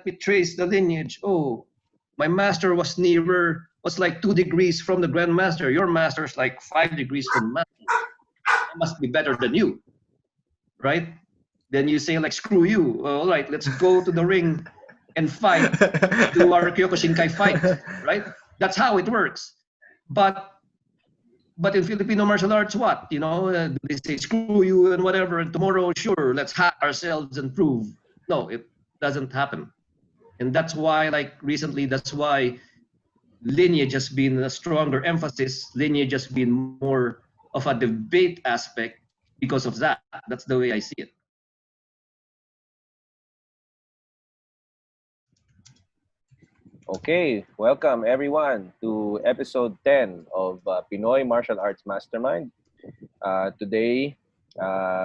let me trace the lineage. Oh, my master was like 2 degrees from the grandmaster. Your master is like 5 degrees from the master. I must be better than you, right? Then you say like, screw you. All right, let's go to the ring and fight. Do our Kyokushinkai fight, right? That's how it works. But in Filipino martial arts, what? They say screw you and whatever, and tomorrow, sure, let's hack ourselves and prove. No, it doesn't happen. And that's why, like recently, that's why lineage has been a stronger emphasis. Lineage has been more of a debate aspect because of that. That's the way I see it. Okay, welcome everyone to episode 10 of Pinoy Martial Arts Mastermind. Today,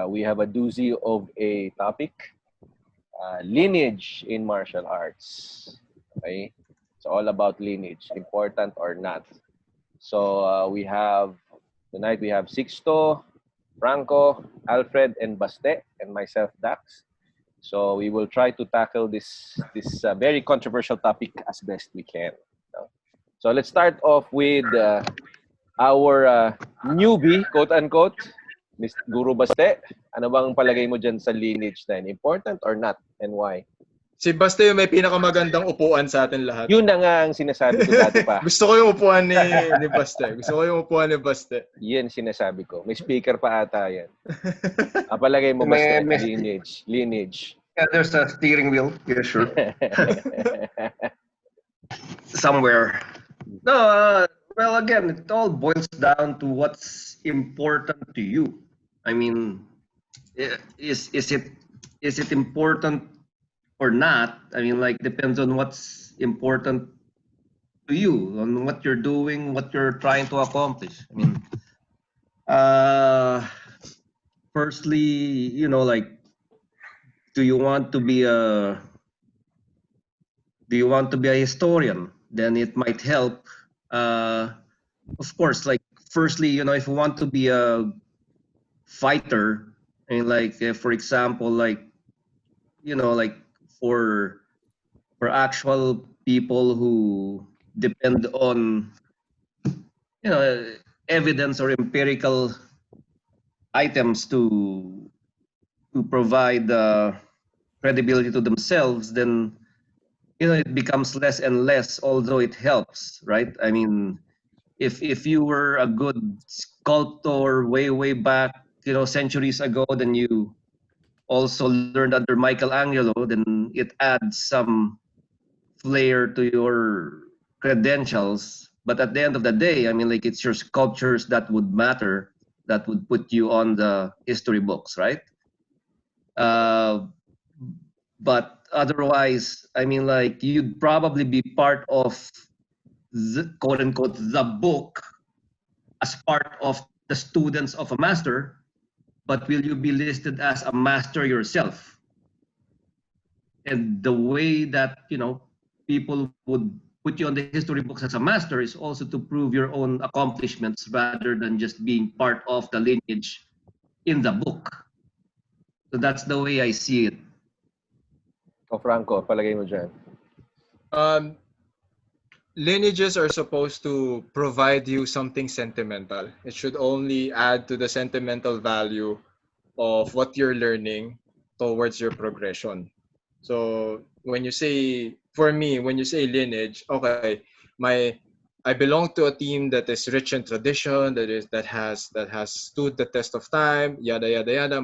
we have a doozy of a topic, lineage in martial arts. Okay, it's all about lineage, important or not. So tonight we have Sixto, Franco, Alfred, and Baste, and myself, Dax. So we will try to tackle this very controversial topic as best we can. So let's start off with our newbie, quote unquote, Miss Guru Baste. Ano bang palagay mo dyan sa lineage na yun? Important or not, and why? Si Baste yung may pinakamagandang upuan sa atin lahat. Yun na nga ang sinasabi ko dati pa. Gusto ko yung upuan ni Baste. Gusto ko yung upuan ni Baste. Yan sinasabi ko. May speaker pa ata yan. Palagay mo Baste, lineage. Yeah, there's a steering wheel. Yeah, sure. Somewhere. No, well, again, it all boils down to what's important to you. I mean, is it important or not? I mean, like, depends on what's important to you, on what you're doing, what you're trying to accomplish. I mean, firstly, like, do you want to be a historian? Then it might help. Of course, like, firstly, if you want to be a fighter, I mean, like, for example, like, like for actual people who depend on evidence or empirical items to provide credibility to themselves, then it becomes less and less, although it helps, right? I mean, if you were a good sculptor way back, centuries ago, then you also learned under Michelangelo, then it adds some flair to your credentials. But at the end of the day, I mean, like, it's your sculptures that would matter, that would put you on the history books, right? But otherwise, I mean, like, you'd probably be part of the quote unquote the book as part of the students of a master, but will you be listed as a master yourself? And the way that people would put you on the history books as a master is also to prove your own accomplishments rather than just being part of the lineage in the book. So that's the way I see it. O Franco, palagay mo dyan? Lineages are supposed to provide you something sentimental. It should only add to the sentimental value of what you're learning towards your progression. So when you say lineage, okay, I belong to a team that is rich in tradition, that has stood the test of time, yada yada yada.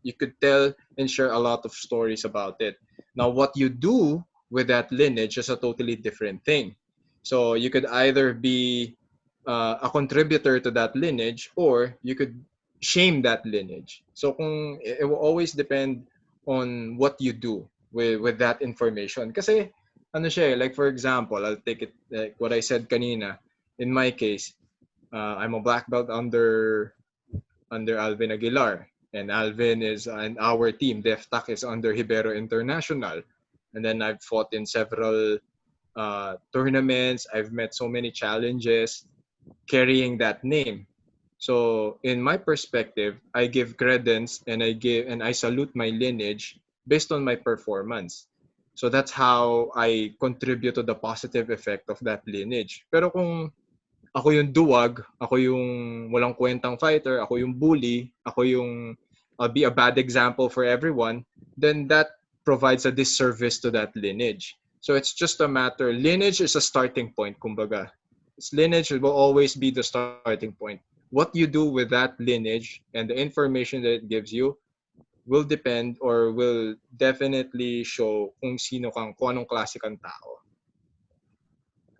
You could tell and share a lot of stories about it. Now, what you do with that lineage is a totally different thing. So you could either be a contributor to that lineage, or you could shame that lineage. So it will always depend on what you do with that information. Kasi like, for example, I'll take it like what I said kanina. In my case, I'm a black belt under Alvin Aguilar. And Alvin is in our team. DefTac is under Hibero International. And then I've fought in several tournaments. I've met so many challenges carrying that name. So in my perspective, I give credence and I salute my lineage based on my performance. So that's how I contribute to the positive effect of that lineage. Pero kung ako yung duwag, ako yung walang kwentang fighter, ako yung bully, ako yung I'll be a bad example for everyone, then that provides a disservice to that lineage. So it's just a matter, lineage is a starting point, kumbaga. Lineage will always be the starting point. What you do with that lineage and the information that it gives you will depend or will definitely show kung anong klase kang tao.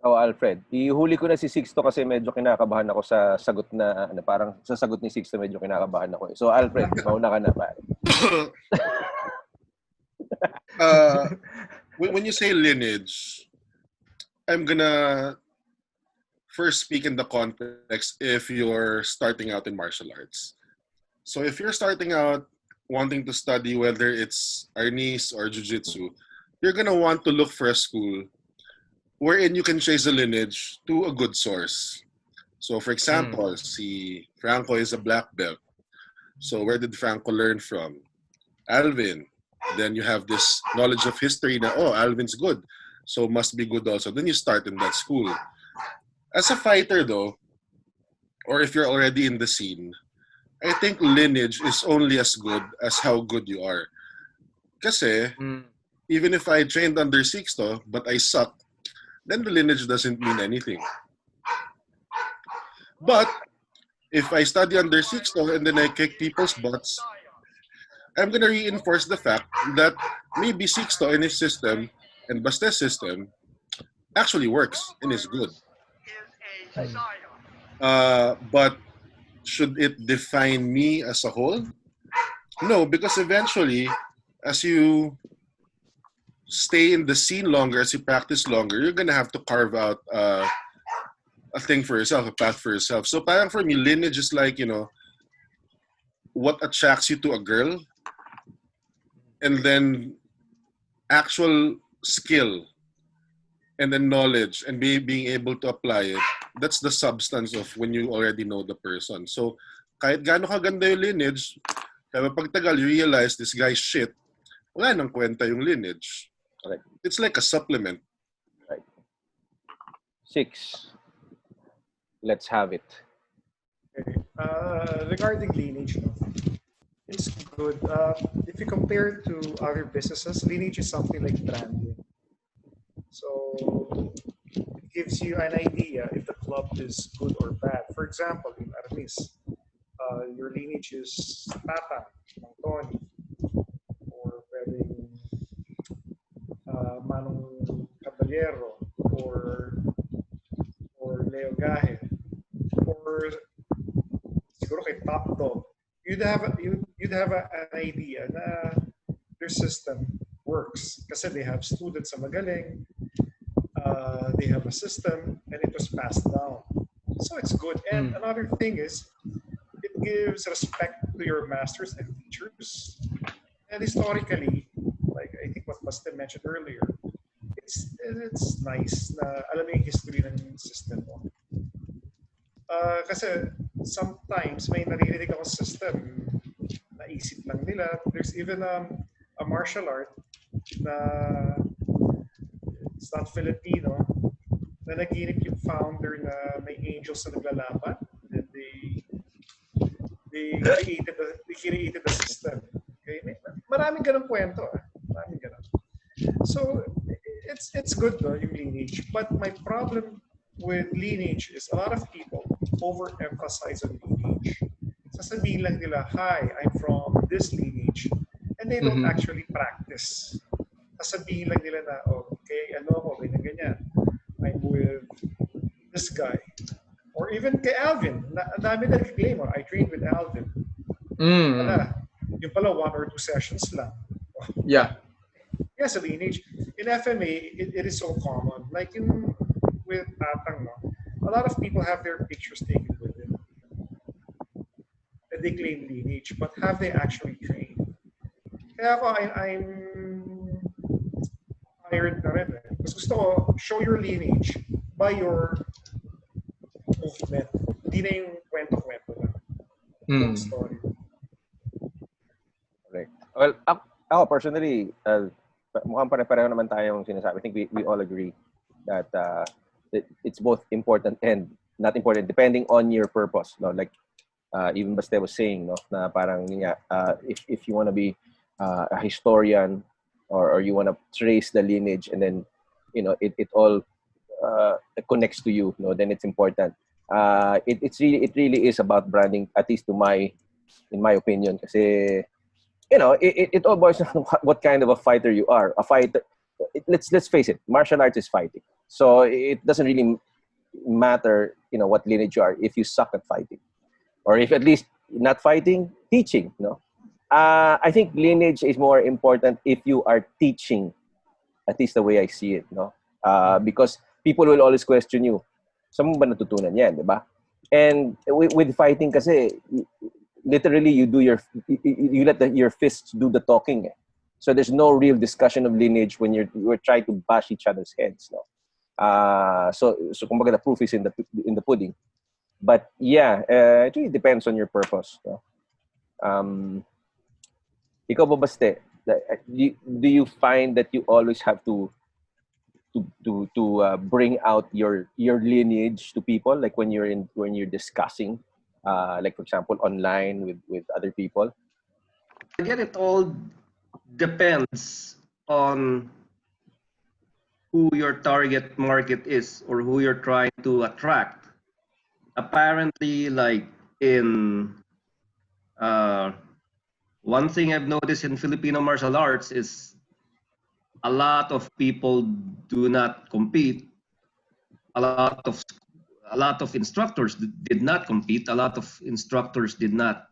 Oh, Alfred, ihuli ko na si Sixto kasi medyo kinakabahan ako sa sagot na, parang sa sagot ni Sixto medyo kinakabahan ako. So, Alfred, mauna ka na, pare. When you say lineage, I'm gonna first speak in the context if you're starting out in martial arts. So if you're starting out wanting to study, whether it's Arnis or Jiu-Jitsu, you're gonna want to look for a school wherein you can trace a lineage to a good source. So for example, si Franco is a black belt. So where did Franco learn from? Alvin. Then you have this knowledge of history that, oh, Alvin's good, so must be good also. Then you start in that school. As a fighter though, or if you're already in the scene, I think lineage is only as good as how good you are. Kasi, even if I trained under Sixto, but I sucked, then the lineage doesn't mean anything. But if I study under Sixto and then I kick people's butts, I'm going to reinforce the fact that maybe Sixto and his system and Baste's system actually works and is good. But should it define me as a whole? No, because eventually, as you stay in the scene longer, as you practice longer, you're going to have to carve out a thing for yourself, a path for yourself. So parang for me, lineage is like, you know, what attracts you to a girl, and then actual skill, and then knowledge, and being able to apply it. That's the substance of when you already know the person. So kahit gaano kaganda yung lineage, kaya pagtagal you realize this guy's shit, wala nang kwenta yung lineage. Correct. It's like a supplement. Right. 6. Let's have it. Okay. Regarding lineage, it's good. If you compare it to other businesses, lineage is something like branding. So it gives you an idea if the club is good or bad. For example, in Arnis, your lineage is Tata, Tony, or pwedeng Manong Caballero, or Leo Gahe, or siguro kay Top Dog. You'd have an idea na their system works kasi they have students na magaling, they have a system, and it was passed down. So it's good. And another thing is, it gives respect to your masters and teachers. And historically, like I think what Basti mentioned earlier, it's nice na alam mo yung history ng system mo. Kasi sometimes may naririnig akong system, naisip lang nila. There's even a martial art na it's not Filipino, na naginip yung founder na may angels na naglalapat. Then they created the system. Okay? Maraming ganun kwento. Maraming ganun. So, it's good though, yung lineage. But my problem with lineage is a lot of people overemphasize on lineage. Sasabihin lang nila, hi, I'm from this lineage. And they don't actually practice. Sasabihin lang nila na, okay, ano ako, ganyan. I'm with this guy. Or even kay Alvin. Ang dami na nag-claim, I trained with Alvin. Wala. Yung pala, 1 or 2 sessions lang. Yeah. Yes, a lineage. In FMA, it is so common. Like with Tatang, no? A lot of people have their pictures taken with it. And they claim lineage, but have they actually trained? Kaya ako, I'm hired na rin. Mas gusto ko, show your lineage by your movement. Hindi na yung kwento-kwento lang. Story. Correct. Well, Ako, personally, mukhang pare-pareho naman tayong sinasabi. I think we all agree that it's both important and not important, depending on your purpose. No? Like, even Baste was saying, no, na parang, if you want to be a historian or you want to trace the lineage and then, it all connects to you, no, then it's important. It really is about branding, at least in my opinion, kasi it all boils down to what kind of a fighter you are. A fighter, let's face it, martial arts is fighting. So it doesn't really matter, what lineage you are if you suck at fighting, or if at least not fighting, teaching. No, I think lineage is more important if you are teaching, at least the way I see it. No, because people will always question you. Saan mo ba natutunan yan, di ba? And with fighting kasi, literally you let your fists do the talking. So there's no real discussion of lineage when you're trying to bash each other's heads. No? So kumbaga the proof is in the pudding. But yeah, it really depends on your purpose. No? Ikaw ba, Baste, do you find that you always have to bring out your lineage to people, like when you're discussing, like for example online with other people? Again, it all depends on who your target market is or who you're trying to attract. Apparently, like in one thing I've noticed in Filipino martial arts is a lot of people do not compete. A lot of instructors did not compete. A lot of instructors did not,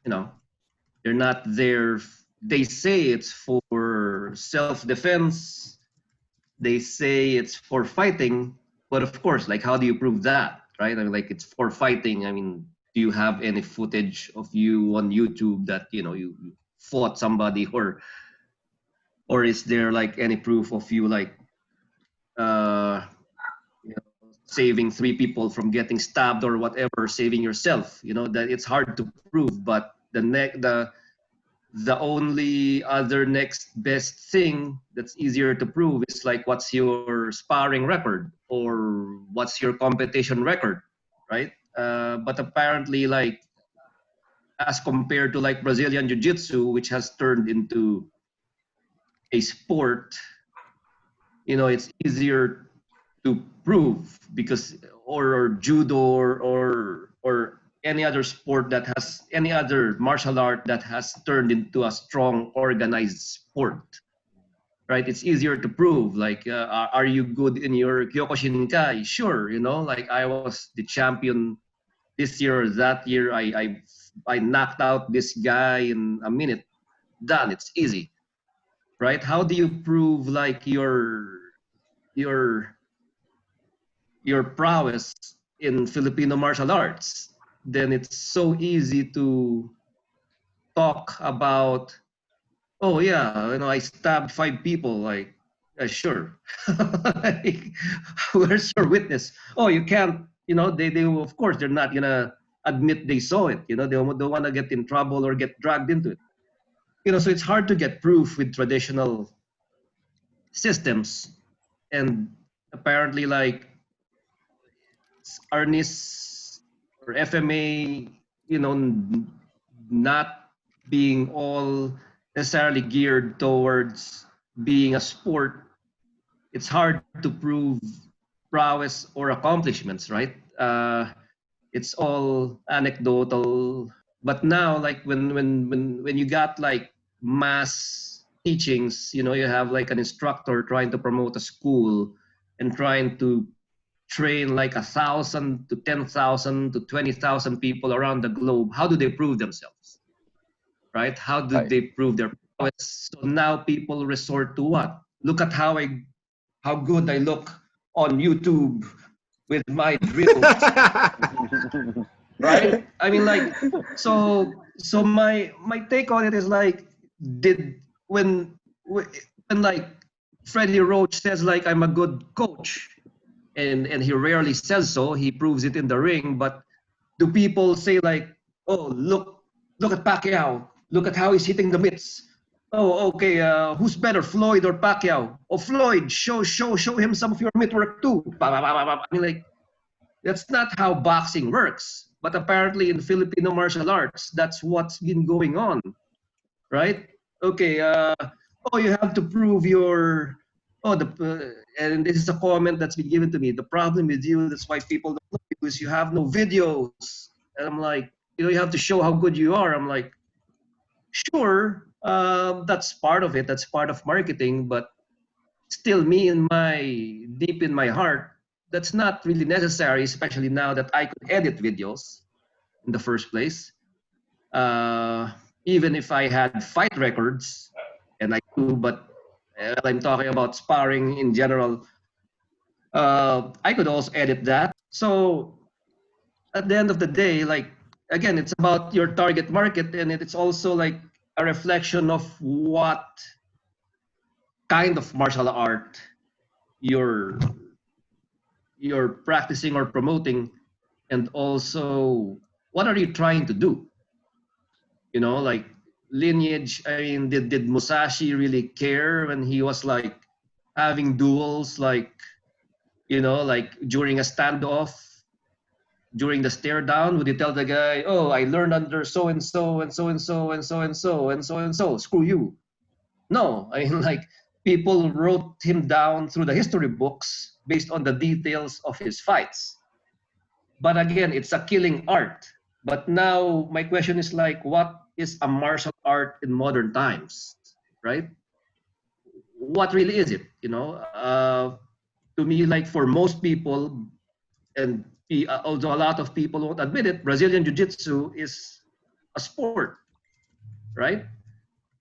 they're not there. They say it's for self-defense. They say it's for fighting, but of course, like, how do you prove that, right? I mean, like, it's for fighting. I mean, do you have any footage of you on YouTube that you fought somebody, or is there like any proof of you like saving 3 people from getting stabbed or whatever, saving yourself? That it's hard to prove, but the only other next best thing that's easier to prove is like, what's your sparring record or what's your competition record, right? But apparently, like, as compared to like Brazilian Jiu-Jitsu, which has turned into a sport, it's easier to prove because, or judo or any other sport that has, any other martial art that has turned into a strong organized sport, right? It's easier to prove, like, are you good in your Kyokushinkai? Sure, like, I was the champion this year or that year. I knocked out this guy in a minute. Done. It's easy, right? How do you prove like your prowess in Filipino martial arts? Then it's so easy to talk about, oh yeah, I stabbed 5 people. Like, sure. Like, where's your witness? Oh, you can't. They of course they're not gonna admit they saw it. They don't want to get in trouble or get dragged into it. So it's hard to get proof with traditional systems, and apparently, like, ARNIS or FMA, not being all necessarily geared towards being a sport, it's hard to prove prowess or accomplishments, right? It's all anecdotal. But now, like, when you got like mass teachings, you have like an instructor trying to promote a school and trying to train like 1,000 to 10,000 to 20,000 people around the globe. How do they prove themselves, right? How do they prove their prowess? So now people resort to what? Look at how good I look on YouTube with my drills. Right? I mean, like, so my take on it is like, when like Freddie Roach says like, I'm a good coach, and he rarely says so, he proves it in the ring, but do people say like, oh, look at Pacquiao, look at how he's hitting the mitts, oh, okay, who's better, Floyd or Pacquiao? Oh, Floyd, show him some of your mitt work too. I mean, like, that's not how boxing works. But apparently in Filipino martial arts, that's what's been going on, right? Okay, oh, you have to prove your, and this is a comment that's been given to me. The problem with you, that's why people don't know you, is you have no videos. And I'm like, you have to show how good you are. I'm like, sure, that's part of it. That's part of marketing, but still, me in my deep in my heart, that's not really necessary, especially now that I could edit videos in the first place. Uh, Even if I had fight records, and I do, but I'm talking about sparring in general. I could also edit that. So at the end of the day, like, again, it's about your target market, and it's also like a reflection of what kind of martial art you're practicing or promoting, and also what are you trying to do. Like Lineage, I mean, did Musashi really care when he was like having duels, like, like during a standoff, during the stare down? Would you tell the guy, oh, I learned under so and so and so and so and so and so and so and so, screw you? No, I mean, like, people wrote him down through the history books based on the details of his fights. But again, it's a killing art. But now my question is like, what is a martial art in modern times, right? What really is it? To me, like, for most people, and although a lot of people won't admit it, Brazilian Jiu-Jitsu is a sport, right?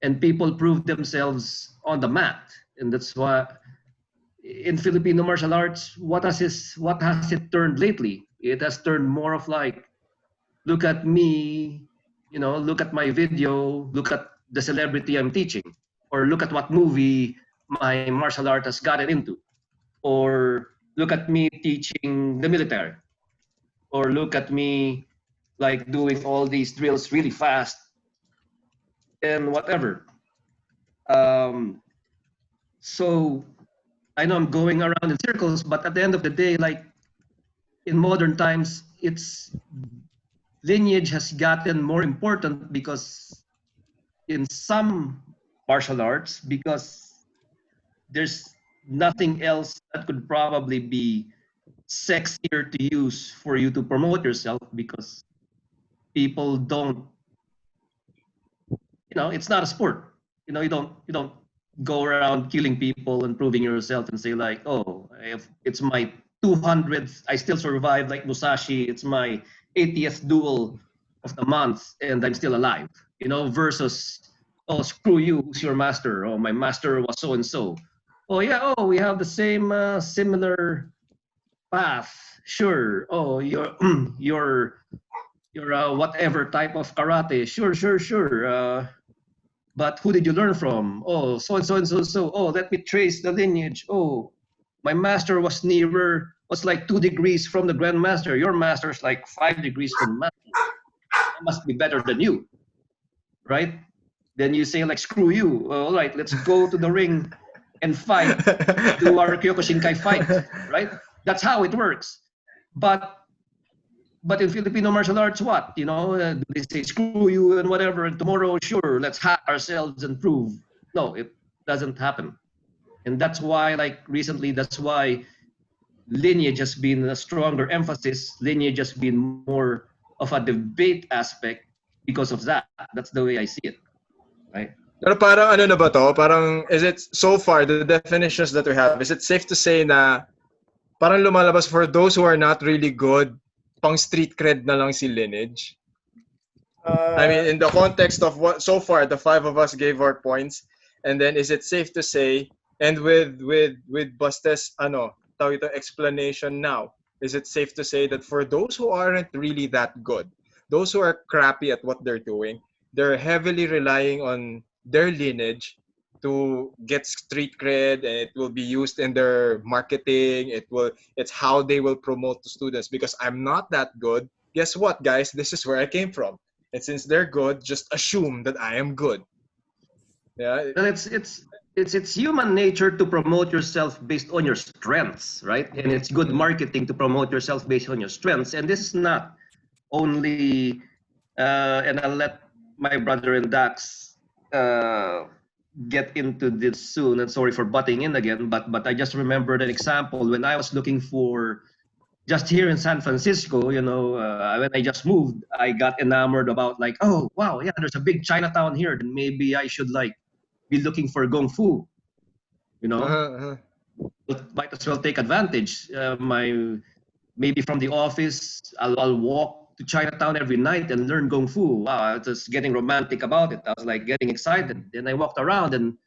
And people prove themselves on the mat, and that's why in Filipino martial arts, what has it turned lately? It has turned more of like, look at me, look at my video, look at the celebrity I'm teaching, or look at what movie my martial art has gotten into, or look at me teaching the military, or look at me like doing all these drills really fast and whatever. So I know I'm going around in circles, but at the end of the day, like, in modern times, it's Lineage has gotten more important because in some martial arts, because there's nothing else that could probably be sexier to use for you to promote yourself, because people don't, it's not a sport. You don't go around killing people and proving yourself and say like, oh, it's my 200th, I still survived like Musashi, it's my 80th duel of the month and I'm still alive, versus, oh, screw you, who's your master? Oh, my master was so and so. Oh yeah, oh, we have the same similar path, sure. Oh, your whatever type of karate, sure. But who did you learn from? Oh, so and so and so and so. Oh, let me trace the lineage. Oh, my master was like 2 degrees from the grandmaster. Your master's like 5 degrees from the master. I must be better than you, right? Then you say like, screw you. All right, let's go to the ring and fight. Do our Kyokushinkai fight, right? That's how it works. But in Filipino martial arts, what? Do they say screw you and whatever, and tomorrow, sure, let's hack ourselves and prove? No, it doesn't happen. And that's why, like, recently, that's why Lineage has been a stronger emphasis. Lineage has been more of a debate aspect because of that. That's the way I see it, right? Pero parang ano na ba to? Parang, is it, so far, the definitions that we have, is it safe to say na parang lumalabas for those who are not really good, pang street cred na lang si Lineage? I mean, in the context of what, so far, the five of us gave our points, and then is it safe to say, and with Buste's, tawag ito, explanation now, is it safe to say that for those who aren't really that good, those who are crappy at what they're doing, they're heavily relying on their lineage to get street cred, and it will be used in their marketing. It's how they will promote to students. Because I'm not that good, guess what, guys? This is where I came from. And since they're good, just assume that I am good. Yeah. Well, it's human nature to promote yourself based on your strengths, right? And it's good marketing to promote yourself based on your strengths. And this is not only, and I'll let my brother and Dax get into this soon. And sorry for butting in again, but I just remembered an example when I was looking for just here in San Francisco, when I just moved, I got enamored about like, oh wow, yeah, there's a big Chinatown here. Then maybe I should like be looking for Gong Fu, you know. Uh-huh. Might as well take advantage. Maybe from the office, I'll walk to Chinatown every night and learn Gong Fu. Wow, I was just getting romantic about it. I was like getting excited. Then I walked around and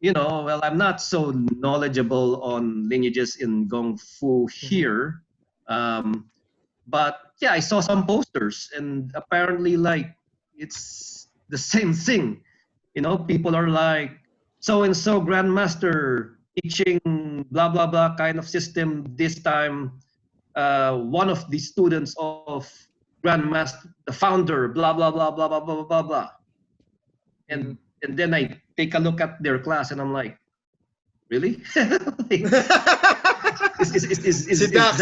well, I'm not so knowledgeable on lineages in Gong Fu here. But yeah, I saw some posters and apparently like it's the same thing. People are like so and so grandmaster teaching blah blah blah kind of system this time. One of the students of grandmaster, the founder, blah blah blah blah blah blah blah blah. And then I take a look at their class and I'm like, really? Si Dax,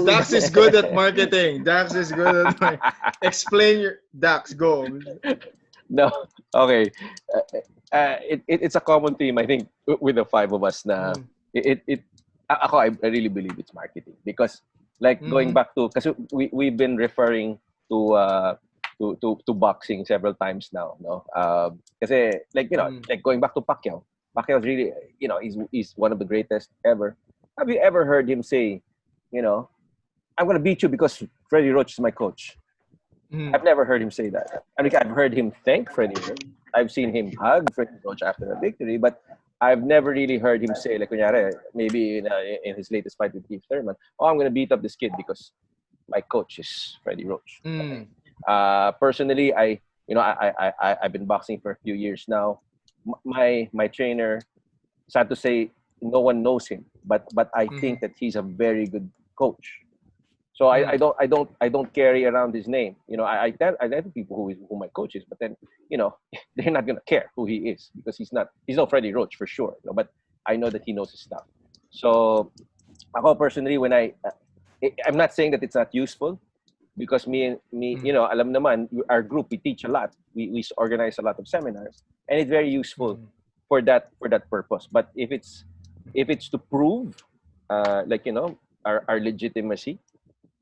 Dax is good at marketing. Dax is good at marketing. Explain your Dax, go. No, okay. It's a common theme, I think, with the five of us. Na I really believe it's marketing because, like, going back to, because we've been referring to boxing several times now, no? Kasi, like, like going back to Pacquiao. Pacquiao's really, he's one of the greatest ever. Have you ever heard him say, I'm going to beat you because Freddie Roach is my coach? I've never heard him say that. I mean, I've heard him thank Freddie Roach. I've seen him hug Freddie Roach after a victory, but I've never really heard him say, like, kunyari, maybe in his latest fight with Keith Thurman, I'm going to beat up this kid because my coach is Freddie Roach. Personally, I've been boxing for a few years now. My trainer, sad to say, no one knows him, but I think that he's a very good coach. So I don't carry around his name. I tell people who my coach is, but then they're not gonna care who he is because he's no Freddie Roach for sure. But I know that he knows his stuff. So ako personally, when I'm not saying that it's not useful because me, alam naman, our group, we teach a lot. We organize a lot of seminars, and it's very useful for that purpose. But if it's to prove, our legitimacy,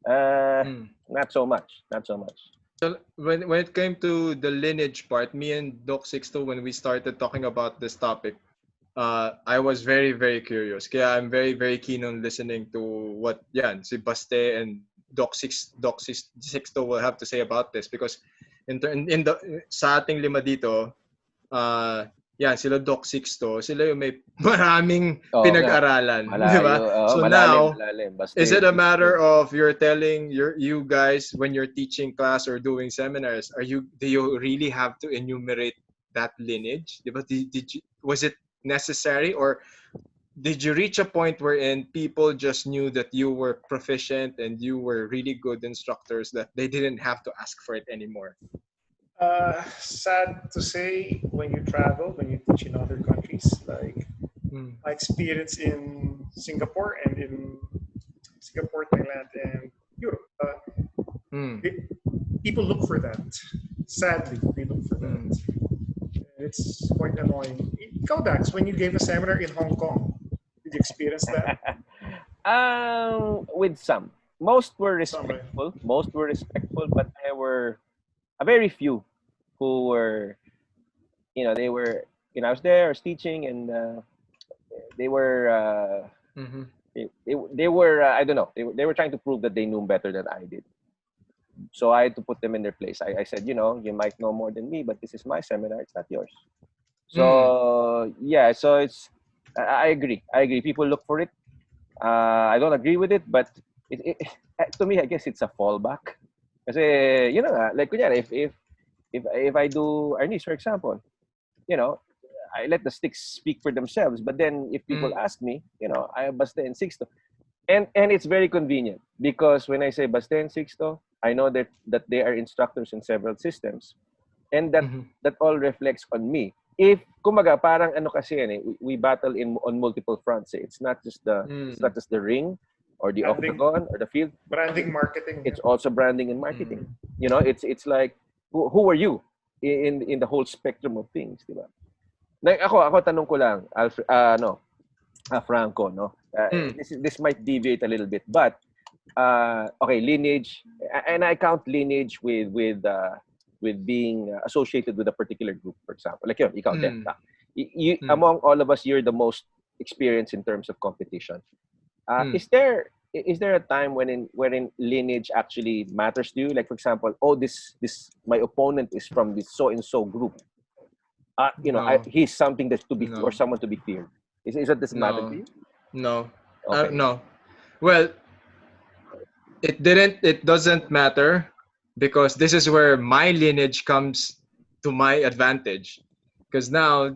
not so much. So when it came to the lineage part, me and Doc Sixto, when we started talking about this topic, I was very, very curious. Kaya I'm very, very keen on listening to what si Baste and Doc Sixto will have to say about this because sa ating lima dito, sila Doc Sixto, sila yung may maraming pinag-aralan, di ba? So now, is it a matter of you're telling you guys when you're teaching class or doing seminars, do you really have to enumerate that lineage? Di ba? Was it necessary, or did you reach a point wherein people just knew that you were proficient and you were really good instructors that they didn't have to ask for it anymore? Sad to say, when you travel, when you teach in other countries, like my experience in Singapore, Thailand, and Europe, people look for that. Sadly, they look for that. It's quite annoying. Ikaw, Dax, when you gave a seminar in Hong Kong, did you experience that? With some. Most were respectful. But there were a very few who were, they were, I was there, I was teaching, and they were, they were, I don't know, they were trying to prove that they knew better than I did. So I had to put them in their place. I said, you might know more than me, but this is my seminar, it's not yours. So so it's, I agree. People look for it. I don't agree with it, but to me, I guess it's a fallback. Kasi, like, if I do Arnis, for example, I let the sticks speak for themselves. But then if people ask me, I have Baste and Sixto. And it's very convenient because when I say Baste and Sixto, I know that they are instructors in several systems. And that all reflects on me. if kumaga parang ano kasi yan eh, we battle on multiple fronts eh. It's not just the ring or the Branding. octagon or the field. Branding, marketing. It's also branding and marketing. You know, it's like who are you in the whole spectrum of things, di ba? Like ako tanong ko lang, Franco, no. This might deviate a little bit, but okay, Lineage, and I count Lineage with being associated with a particular group, for example. Like yun, ikaw, Defta. Among all of us, you're the most experienced in terms of competition. Is there a time wherein Lineage actually matters to you? Like, for example, this my opponent is from this so and so group. He's something that's to be or someone to be feared. Is that this matter to you? No. Okay. No. Well, it doesn't matter because this is where my lineage comes to my advantage. Because now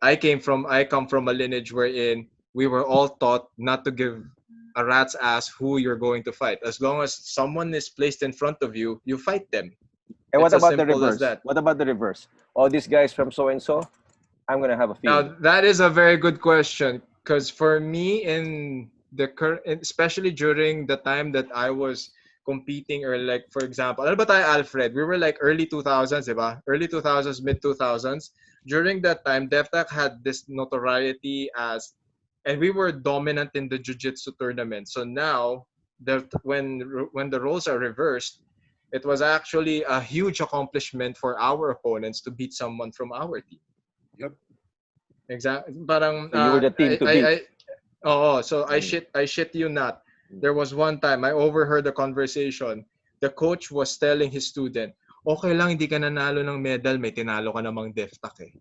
I come from a lineage wherein we were all taught not to give a rat's ass who you're going to fight. As long as someone is placed in front of you, you fight them. And what It's as about the simple as reverse? that. What about the reverse? All these guys from so and so, I'm gonna have a Now feeling. that is a very good question because for me in the current, especially during the time that I was competing, or like for example, ano ba tayo, Alfred? We were like early 2000s, diba? Early 2000s, mid 2000s. During that time, DevTech had this notoriety and we were dominant in the jiu-jitsu tournament. So now, when the roles are reversed, it was actually a huge accomplishment for our opponents to beat someone from our team. Yep. Exactly. Parang So you were the team to beat. I shit you not. There was one time I overheard a conversation. The coach was telling his student, "Okay lang, hindi ka nanalo ng medal, may tinalo ka namang DefTech eh."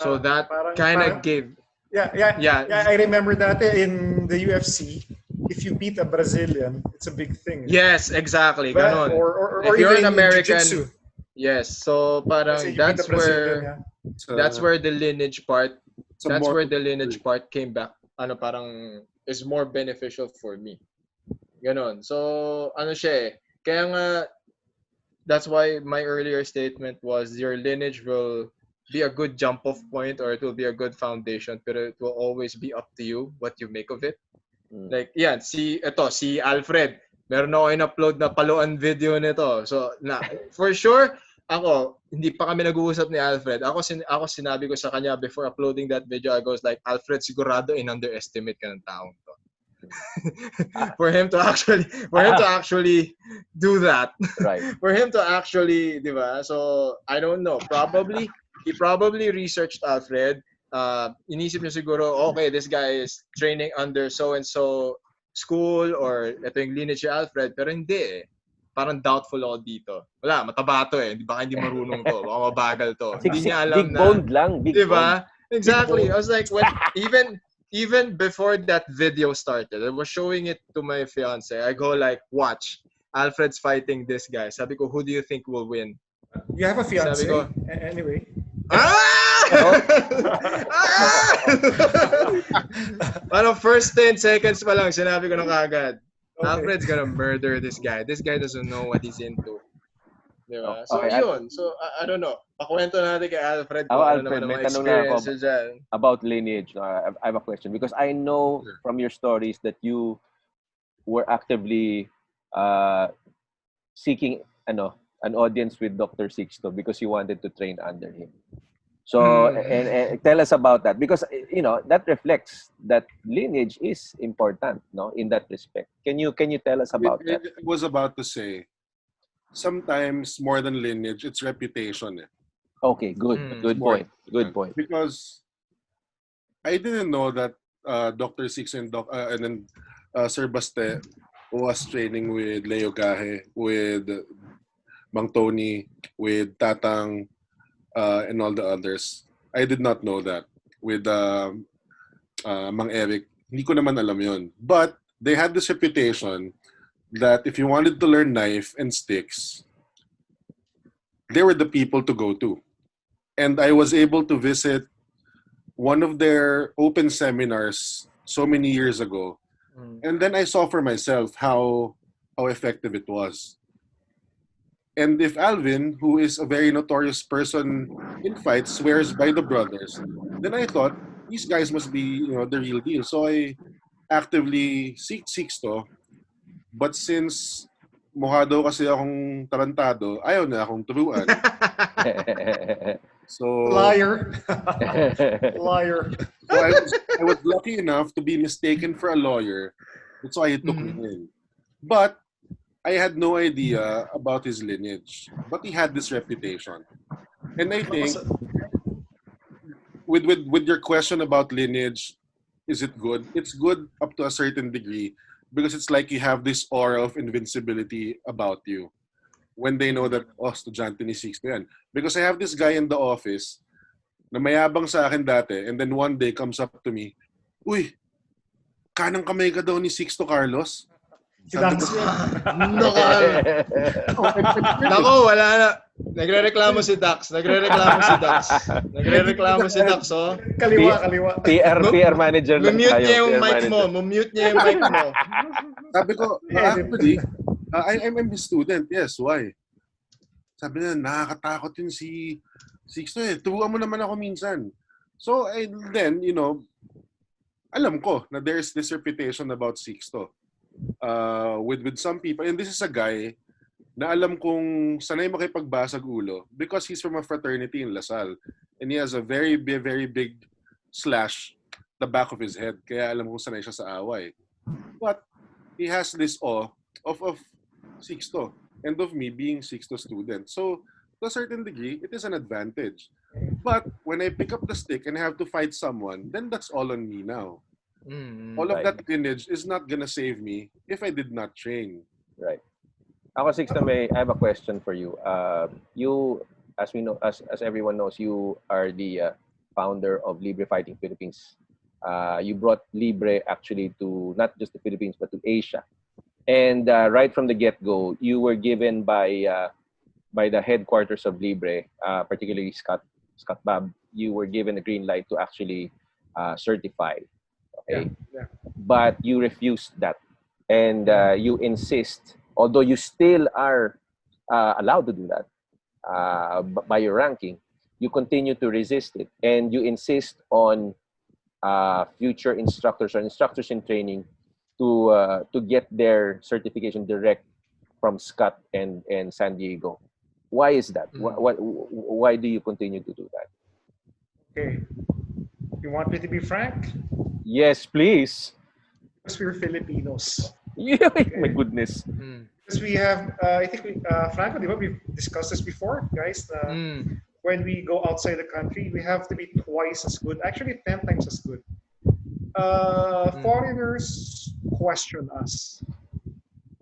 So that kind of gave. Yeah. I remember that in the UFC. If you beat a Brazilian, it's a big thing. Yes, exactly. Ganon. Or if you're even an American, in jiu-jitsu. yes. So parang that's where the lineage part. That's where the lineage part came back. Ano parang is more beneficial for me. Ganon. So ano siya eh. Kaya nga that's why my earlier statement was your lineage will be a good jump off point or it will be a good foundation, but it will always be up to you what you make of it. Like yan, si Alfred, meron ako in-upload na paluan video nito. So for sure, ako hindi pa kami nag-uusap ni Alfred. Ako sinabi ko sa kanya before uploading that video, I was like, Alfred, sigurado in-underestimate ka ng taong to. for him to actually do that. Right. For him to actually, di ba? So I don't know. He probably researched Alfred. Inisip niya siguro, okay, this guy is training under so-and-so school or ito yung lineage ni Alfred. Pero hindi eh. Parang doubtful ako dito. Wala, mataba to eh. Baka hindi marunong to. Baka mabagal to. Hindi niya alam big boned lang. Big diba? boned. Exactly. I was like, even before that video started, I was showing it to my fiance. I go like, watch. Alfred's fighting this guy. Sabi ko, who do you think will win? You have a fiance? Sabi ko, anyway. Parang first 10 seconds pa lang, sinabi ko na kagad. Okay. Alfred's gonna murder this guy. This guy doesn't know what he's into. Diba? So, Okay, yun. So, I don't know. Pakwento natin kay Alfred kung ano Alfred, naman may ang tanong na ako experience dyan. about lineage. I have a question because I know from your stories that you were actively seeking an audience with Dr. Sixto because you wanted to train under him. So, and tell us about that because, that reflects that lineage is important, no, in that respect. Can you tell us about that? I was about to say, sometimes more than lineage, it's reputation. Okay, good. Good point. Good point. Because I didn't know that Dr. Six and then Sir Baste was training with Leo Gahe, with Mang Tony, with Tatang, and all the others. I did not know that. With Mang Eric, hindi ko naman alam yun. But they had this reputation that if you wanted to learn knife and sticks, they were the people to go to. And I was able to visit one of their open seminars so many years ago. And then I saw for myself how effective it was. And if Alvin, who is a very notorious person in fights, swears by the brothers, then I thought these guys must be, the real deal. So I actively seek Sixto. But since mukha daw kasi akong tarantado, ayaw na akong turuan. So Liar. Liar. So I was lucky enough to be mistaken for a lawyer. That's why he took me in. But I had no idea about his lineage. But he had this reputation. And I think with your question about lineage, is it good? It's good up to a certain degree because it's like you have this aura of invincibility about you when they know that, oh, estudyante ni Sixto yan. Because I have this guy in the office na mayabang sa akin dati, and then one day comes up to me, uy, kanang kamay ka daw ni Sixto Carlos? Sabi ko, Nako, wala na. Nagrereklamo si Dax. Oh. Kaliwa. PR manager lang Mute tayo. niya yung PR mic manager. mo. Mute niya yung mic mo. Sabi ko, actually, I'm his student. Yes, why? Sabi niya, nakakatakot yun si Sixto eh. Turuan mo naman ako minsan. So, then, alam ko na there's this reputation about Sixto. With some people, and this is a guy na alam kong sanay makipagbasag ulo because he's from a fraternity in LaSalle and he has a very big slash the back of his head, kaya alam kong sanay siya sa away. But he has this awe of Sixto and of me being Sixto student. So to a certain degree, it is an advantage. But when I pick up the stick and I have to fight someone, then that's all on me now. All of that lineage is not gonna save me if I did not train. Right. Ako, Sixto, I have a question for you. You, as we know, as everyone knows, you are the founder of Libre Fighting Philippines. You brought Libre actually to not just the Philippines but to Asia. And right from the get-go, you were given by the headquarters of Libre, particularly Scott Babb, you were given a green light to actually certify. Okay, Yeah. but you refused that, and you insist, although you still are allowed to do that by your ranking, you continue to resist it, and you insist on future instructors or instructors in training to get their certification direct from Scott and San Diego. Why is that? Why do you continue to do that? Okay. You want me to be frank? Yes, please. Because we're Filipinos. Yeah, my goodness. Because we have, I think, Franco, we've discussed this before, guys. When we go outside the country, we have to be twice as good, actually 10 times as good. Foreigners question us.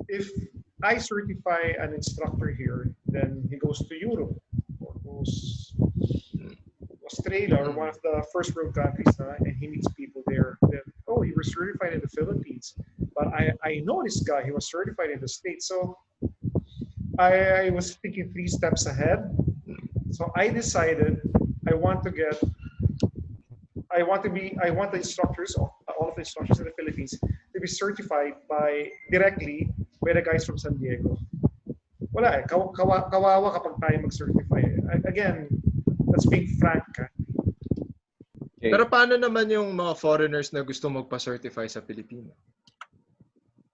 If I certify an instructor here, then he goes to Europe or goes Australia or one of the first world countries, and he meets people there. Then, oh, you were certified in the Philippines, but I know this guy. He was certified in the States, so I was thinking 3 steps ahead. So I decided I want the instructors, all of the instructors in the Philippines, to be certified directly by the guys from San Diego. Wala eh, kawawa kapag tayo mag-certify. Again, that's being frank. Okay. Pero paano naman yung mga foreigners na gusto magpa-certify sa Pilipino?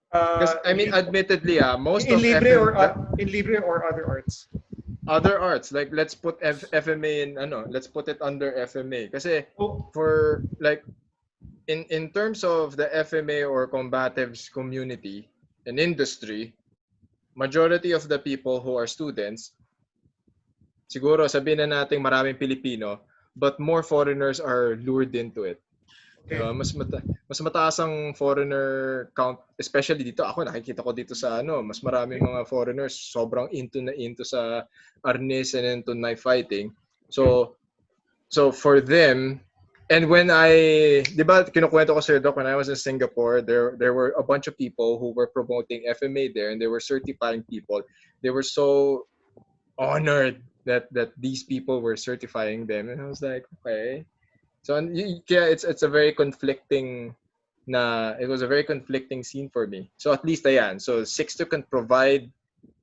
Because I mean, admittedly, most in of Libre in Libre or other arts, like let's put FMA in let's put it under FMA. Kasi for like in terms of the FMA or combatives community and industry, majority of the people who are students, siguro sabihin na natin maraming Pilipino, but more foreigners are lured into it. Okay. Mas mataas ang foreigner count, especially dito. Ako nakikita ko dito sa mas maraming mga foreigners sobrang into sa arnis and into knife fighting. So for them, and when di ba kinukwento ko sa Doc, when I was in Singapore, there were a bunch of people who were promoting FMA there, and they were certifying people. They were so honored that these people were certifying them, and I was like, okay. So yeah, it's a very conflicting it was a very conflicting scene for me. So at least ayan. So Sixto can provide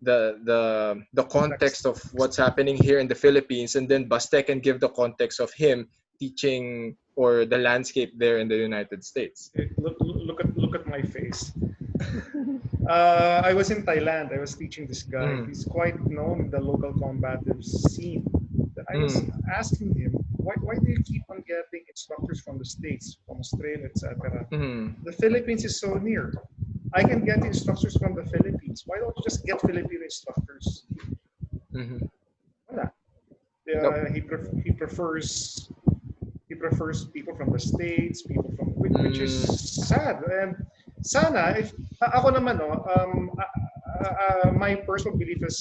the context of what's happening here in the Philippines, and then Baste can give the context of him teaching or the landscape there in the United States. Look at my face. I was in Thailand. I was teaching this guy. He's quite known in the local combative scene. I was asking him, why do you keep on getting instructors from the States, from Australia, etc.? The Philippines is so near. I can get instructors from the Philippines. Why don't you just get Filipino instructors? Wala. He prefers people from the States, people from which is sad. And sana if ako naman my personal belief is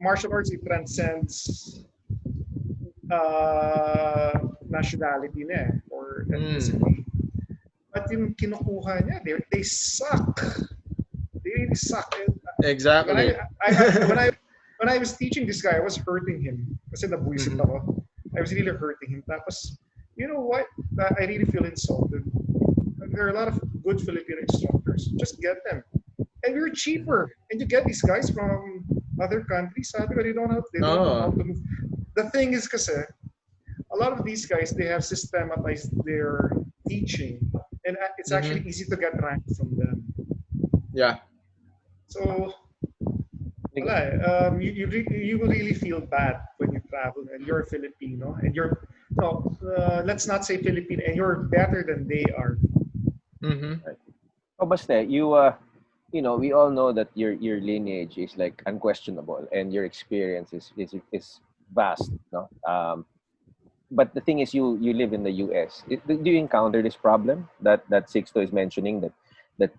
martial arts, it transcends nationality na or ethnicity. But yung kinukuha niya, they suck. They really suck. Exactly. When I was teaching this guy, I was hurting him. Kasi nabuisit ako. I was really hurting him. Tapos, you know what? I really feel insulted. There are a lot of good Filipino instructors. Just get them. And we're cheaper. And you get these guys from other countries. Sabi ko, they don't know how to move. The thing is kasi, a lot of these guys, they have systematized their teaching. And it's actually easy to get ranked from them. Yeah. So, you will really feel bad when you travel and you're a Filipino and let's not say Filipino, and you're better than they are. Right. Oh, Baste, we all know that your lineage is like unquestionable and your experience is vast, no? But the thing is, you live in the US. Do you encounter this problem that Sixto is mentioning, that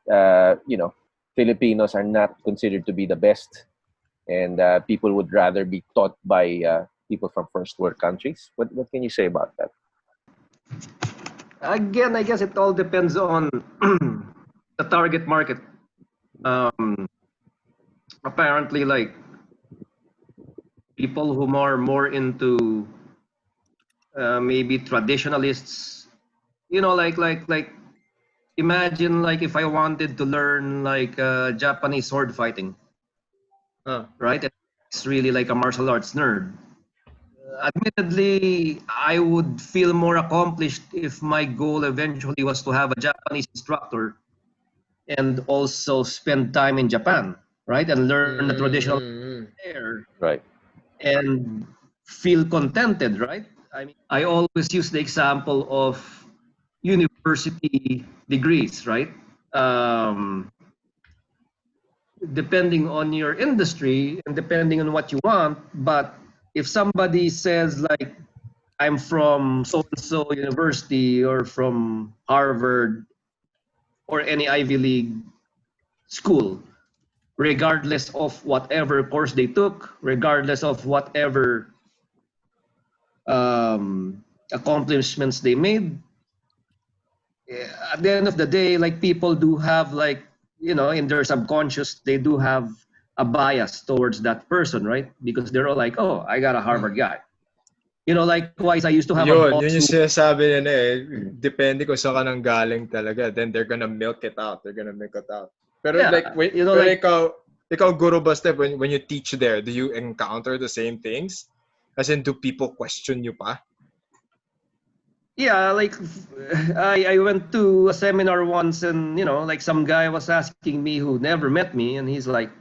Filipinos are not considered to be the best, and people would rather be taught by people from first world countries? What can you say about that? Again, I guess it all depends on the target market. Apparently, like people who are more into maybe traditionalists, like imagine like if I wanted to learn like Japanese sword fighting, right? It's really like a martial arts nerd. Admittedly, I would feel more accomplished if my goal eventually was to have a Japanese instructor and also spend time in Japan, right? And learn the traditional there. Right. And feel contented, right? I mean, I always use the example of university degrees, right? Depending on your industry and depending on what you want, but if somebody says like, I'm from so-and-so university or from Harvard or any Ivy League school, regardless of whatever course they took, regardless of whatever accomplishments they made, at the end of the day, like people do have like, in their subconscious, they do have a bias towards that person, right? Because they're all like, oh, I got a Harvard guy. Likewise, I used to have a boss yun yung sinasabi nila depende kung saan ka nang galing talaga. Then they're gonna milk it out. Pero ikaw, Guru Baste, when you teach there, do you encounter the same things? As in, do people question you pa? Yeah, like I went to a seminar once and, like some guy was asking me who never met me and he's like,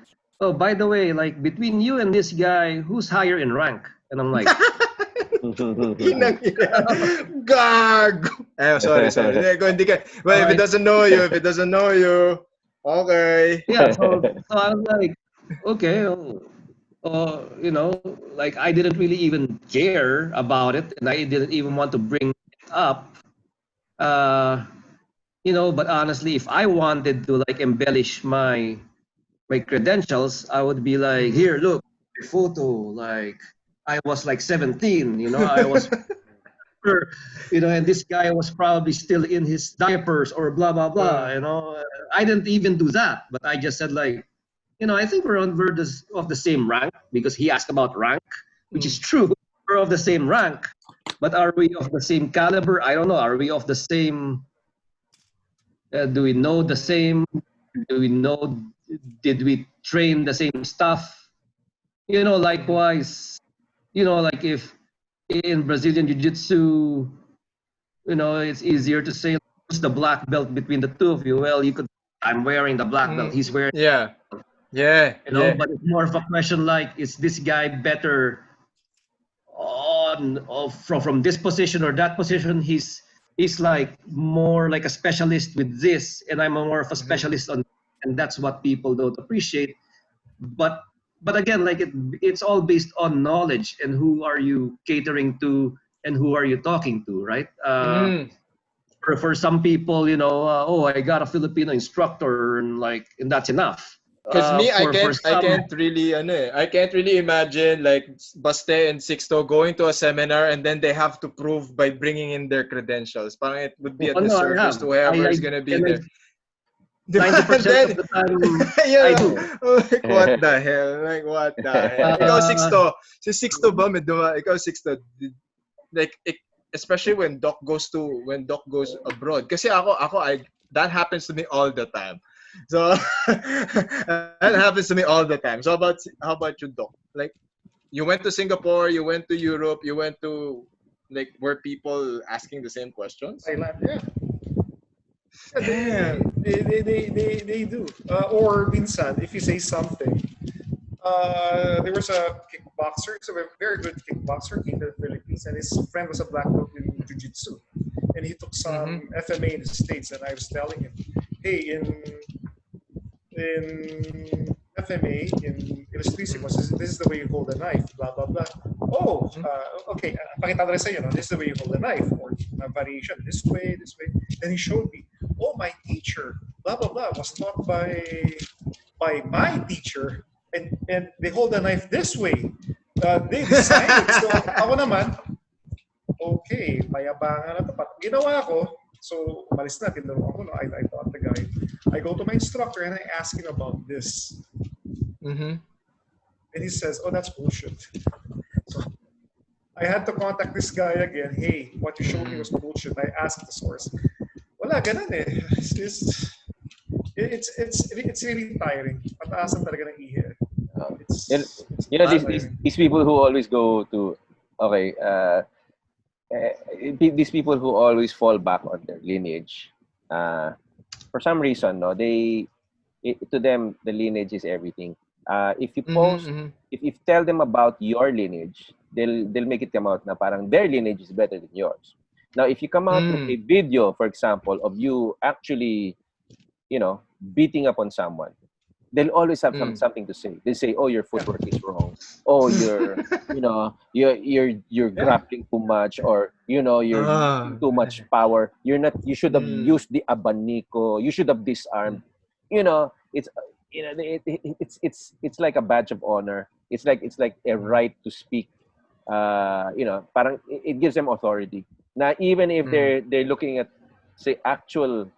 oh, by the way, like between you and this guy, who's higher in rank? And I'm like, Gag! Sorry. Well, if it doesn't know you, okay. Yeah, so I was like, okay, like I didn't really even care about it, and I didn't even want to bring it up. But honestly, if I wanted to like embellish my credentials, I would be like, here, look, my photo, like I was like 17, I was, and this guy was probably still in his diapers or blah, blah, blah, I didn't even do that, but I just said like, I think we're of the same rank because he asked about rank, which is true. We're of the same rank, but are we of the same caliber? I don't know. Are we of the same, do we know the same? Do we know, did we train the same stuff. Likewise, like if in Brazilian Jiu-Jitsu, it's easier to say who's the black belt between the two of you. Well, you could. I'm wearing the black belt. He's wearing. Yeah. Yeah. But it's more of a question like, is this guy better from this position or that position? He's like more like a specialist with this, and I'm more of a specialist on, and that's what people don't appreciate. But again, like it's all based on knowledge and who are you catering to and who are you talking to, right? For some people, I got a Filipino instructor and that's enough. Because me, I some, can't really imagine like Baste and Sixto going to a seminar and then they have to prove by bringing in their credentials. Parang it would be a disservice to whoever is gonna be there. 90% of the time, I do. Like, what the hell? Like, what the hell? Ikaw, Sixto. Si Sixto ba, ikaw, Sixto. Like, especially when Doc goes abroad. Kasi that happens to me all the time. So, that happens to me all the time. So, how about you, Doc? Like, you went to Singapore, you went to Europe, you went to, like, were people asking the same questions? Thailand, yeah. They do. Or minsan, if you say something, there was a kickboxer, so a very good kickboxer in the Philippines, and his friend was a black belt in jiu-jitsu, and he took some FMA in the States, and I was telling him, hey, in FMA, in Ilustrísimos, this is the way you hold a knife, blah, blah, blah. Oh, okay, pakita ko rin sa'yo, no? This is the way you hold a knife, or variation, this way. Then he showed me, oh, my teacher, blah, blah, blah, was taught by my teacher, and they hold the knife this way. They designed it. So, ako naman, okay, mayabangan na to. But ginawa ko, so umalis na, tinuro ako, no? I taught the guy. I go to my instructor and I ask him about this. And he says, oh, that's bullshit. So I had to contact this guy again. Hey, what you showed me was bullshit. I asked the source. Wala, ganun eh. It's really tiring. Pataasan talaga ng ihe. These people who always go to, these people who always fall back on their lineage, for some reason, no, to them the lineage is everything. If you post, if you tell them about your lineage, they'll make it come out na parang their lineage is better than yours. Now, if you come out with a video, for example, of you actually, beating up on someone, they'll always have something to say. They say, "Oh, your footwork is wrong. Oh, you're grappling too much, or you're too much power. You should have used the abanico. You should have disarmed." It's like a badge of honor. It's like a right to speak. Parang it gives them authority. Now, even if they're looking at, say, actual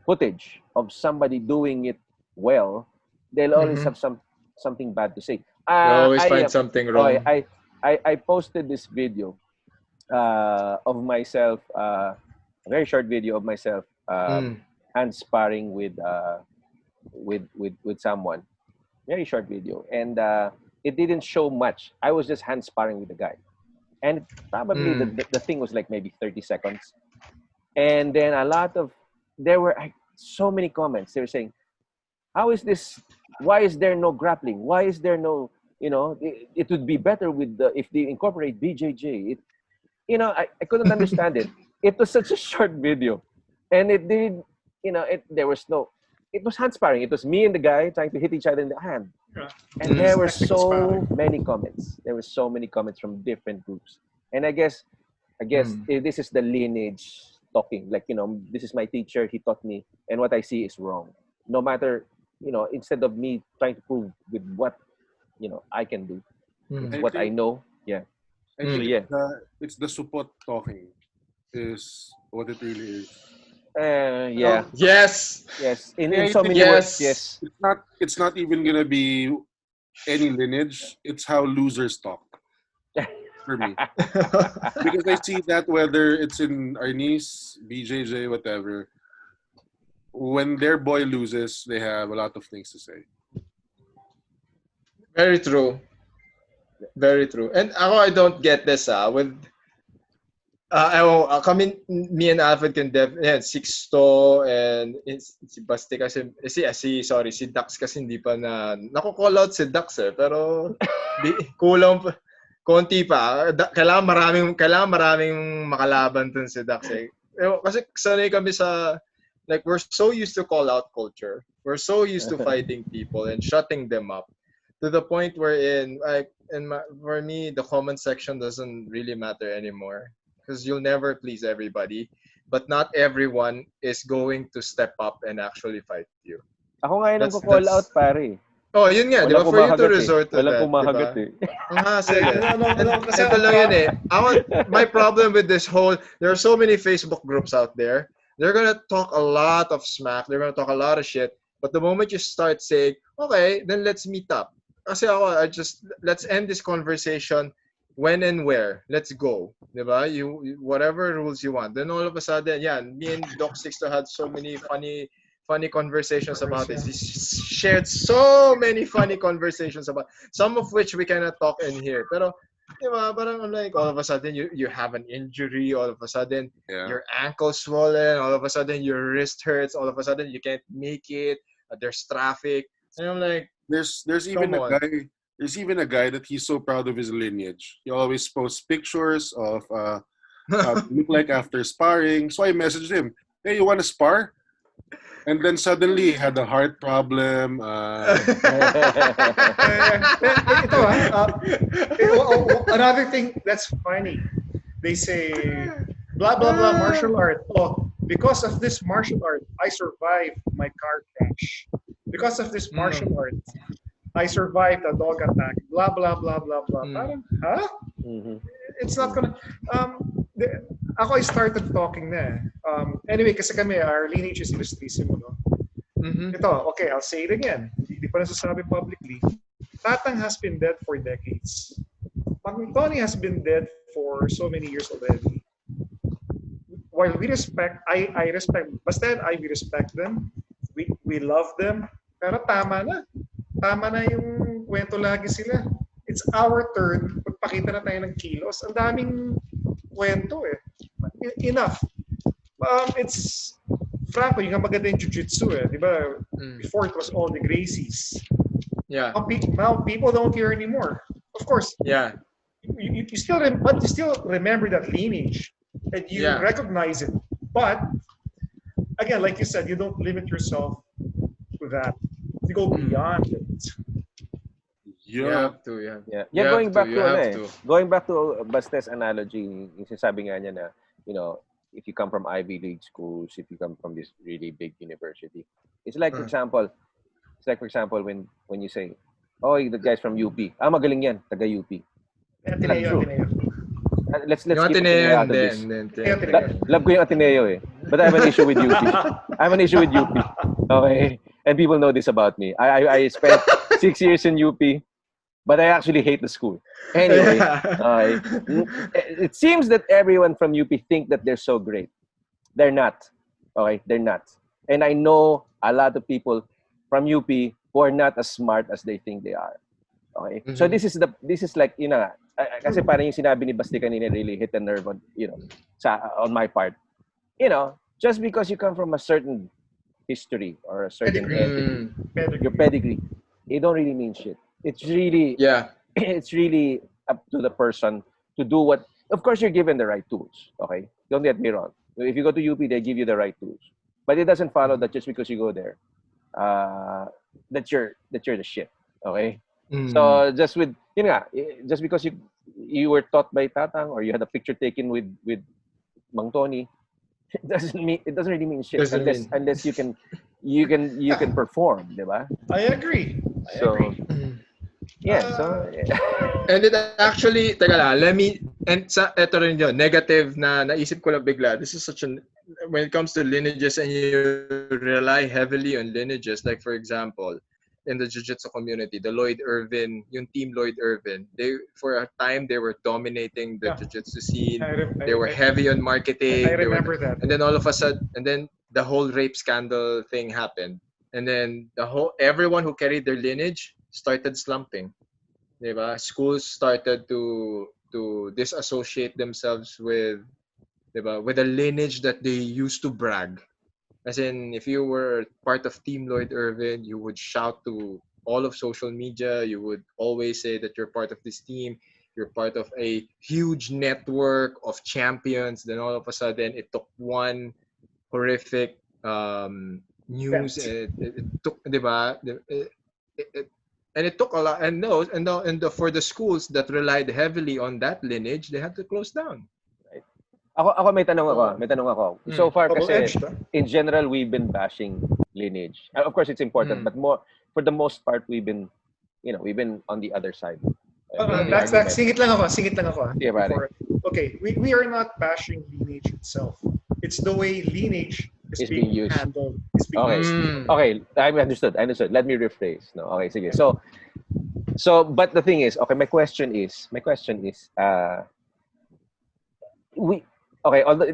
footage of somebody doing it well, they'll always have something bad to say. You always find something wrong. I posted this video of myself, a very short video of myself hand sparring with someone. Very short video, and it didn't show much. I was just hand sparring with the guy, and probably the thing was like maybe 30 seconds, and then there were so many comments. They were saying, "How is this? Why is there no grappling? Why is there no? It would be better if they incorporate BJJ." I couldn't understand it. It was such a short video, and it did. There was no. It was hand sparring. It was me and the guy trying to hit each other in the hand. And there were so many comments. There were so many comments from different groups. And I guess this is the lineage talking. Like, this is my teacher. He taught me. And what I see is wrong. No matter, instead of me trying to prove with what, I can do. It's what I know. Yeah. I think it's the support talking is what it really is. Yeah. Yes. In so many words, yes. It's not even gonna be any lineage. It's how losers talk for me. Because I see that whether it's in Arnis, BJJ, whatever, when their boy loses, they have a lot of things to say. Very true. Very true. And ako, I don't get this with kami, me and Alfred can Sixto and si Basti kasi, si Dax kasi hindi pa nako-call out si Dax pero kulang pa, konti pa. Kailangan maraming makalaban dun si Dax eh. Kasi sanay kami sa, like, we're so used to call out culture. We're so used to fighting people and shutting them up to the point wherein, like, for me, the comment section doesn't really matter anymore. Because you'll never please everybody, but not everyone is going to step up and actually fight you. Ako nga yung nagko-call out, pare. Oh, yun nga, di ba? For you to resort to that, Walang kumahagat eh. Ang hassle eh. Ito lang yun eh. My problem with this whole, there are so many Facebook groups out there. They're gonna talk a lot of smack. They're gonna talk a lot of shit. But the moment you start saying, okay, then let's meet up. Kasi ako, let's end this conversation. When and where? Let's go. Diba? You whatever rules you want. Then all of a sudden, me and Doc Sixto had so many funny conversations about this. He shared so many funny conversations about, some of which we cannot talk in here. Pero, diba, parang I'm like, all of a sudden you have an injury, all of a sudden your ankle swollen, all of a sudden your wrist hurts, all of a sudden you can't make it, there's traffic. And I'm like, There's even a guy. There's even a guy that he's so proud of his lineage. He always posts pictures of how he look like after sparring. So I messaged him, "Hey, you want to spar?" And then suddenly he had a heart problem. Another thing that's funny. They say, blah, blah, blah, martial art. Oh, because of this martial art, I survived my car crash. Because of this martial art, I survived a dog attack. Blah, blah, blah, blah, blah. Parang, huh? Mm-hmm. It's not gonna... I started talking na. Anyway, kasi kami, our lineage is ilustrísimo, no? mm-hmm. Ito, okay, I'll say it again. Hindi pa nasasabi publicly. Tatang has been dead for decades. Mang Tony has been dead for so many years already. While we respect, I respect, basta I respect them. We love them. Pero tama na. Tama na yung kwento lagi sila. It's our turn. Magpakita na tayo ng kilos. Ang daming kwento eh. Enough. It's Franco, yung maganda yung jiu-jitsu eh. Di ba? Before it was all the Gracies. Yeah. Now people don't care anymore. Of course. Yeah. You still remember that lineage and you recognize it. But again, like you said, you don't limit yourself to that. You go beyond it. You have to, going back to Baste's analogy, yung sinasabi nga niya na, you know, if you come from Ivy League schools, if you come from this really big university, it's like, for example, when you say, oh, the guys from UP, magaling yan, taga UP. Ateneo. Let's keep Ateneo out of this. Love ko yung Ateneo eh. But I have an issue with UP. Okay? And people know this about me. I spent 6 years in UP, but I actually hate the school. Anyway, it seems that everyone from UP think that they're so great. They're not. Okay? They're not. And I know a lot of people from UP who are not as smart as they think they are. Okay? Mm-hmm. So this is like, you know, kasi parang yung sinabi ni Basti kanina really hit a nerve on, you know, on my part. You know, just because you come from a certain history or a certain your pedigree, it don't really mean shit. It's really it's really up to the person to do what. Of course, you're given the right tools. Okay, don't get me wrong. If you go to UP, they give you the right tools, but it doesn't follow that just because you go there, that you're the shit. Okay, so just with just because you were taught by Tatang or you had a picture taken with Mang Tony, it doesn't really mean shit unless you can perform, diba? I agree. And it actually, teka lang, eto rin yun, negative na naisip ko lang bigla. This is when it comes to lineages and you rely heavily on lineages, like for example, in the jiu-jitsu community, the yung team Lloyd Irvin, for a time they were dominating the jiu-jitsu scene. They were heavy on marketing. I remember that. And then all of a sudden, the whole rape scandal thing happened. And then everyone who carried their lineage started slumping. diba? Schools started to disassociate themselves with, diba, with a lineage that they used to brag. As in, if you were part of Team Lloyd Irvin, you would shout to all of social media. You would always say that you're part of this team. You're part of a huge network of champions. Then all of a sudden, it took one horrific news. It took, diba? And it took a lot. And for the schools that relied heavily on that lineage, they had to close down. Ako may tanong ako. So far kasi Double-edged, in general we've been bashing lineage. Of course it's important, but more for the most part we've been on the other side. That's singit lang ako. Yeah, pare. Okay, we are not bashing lineage itself. It's the way lineage is being used. handled. It's being Okay. used. Okay, I understood. Let me rephrase. No, okay, sige. So but the thing is, okay, my question is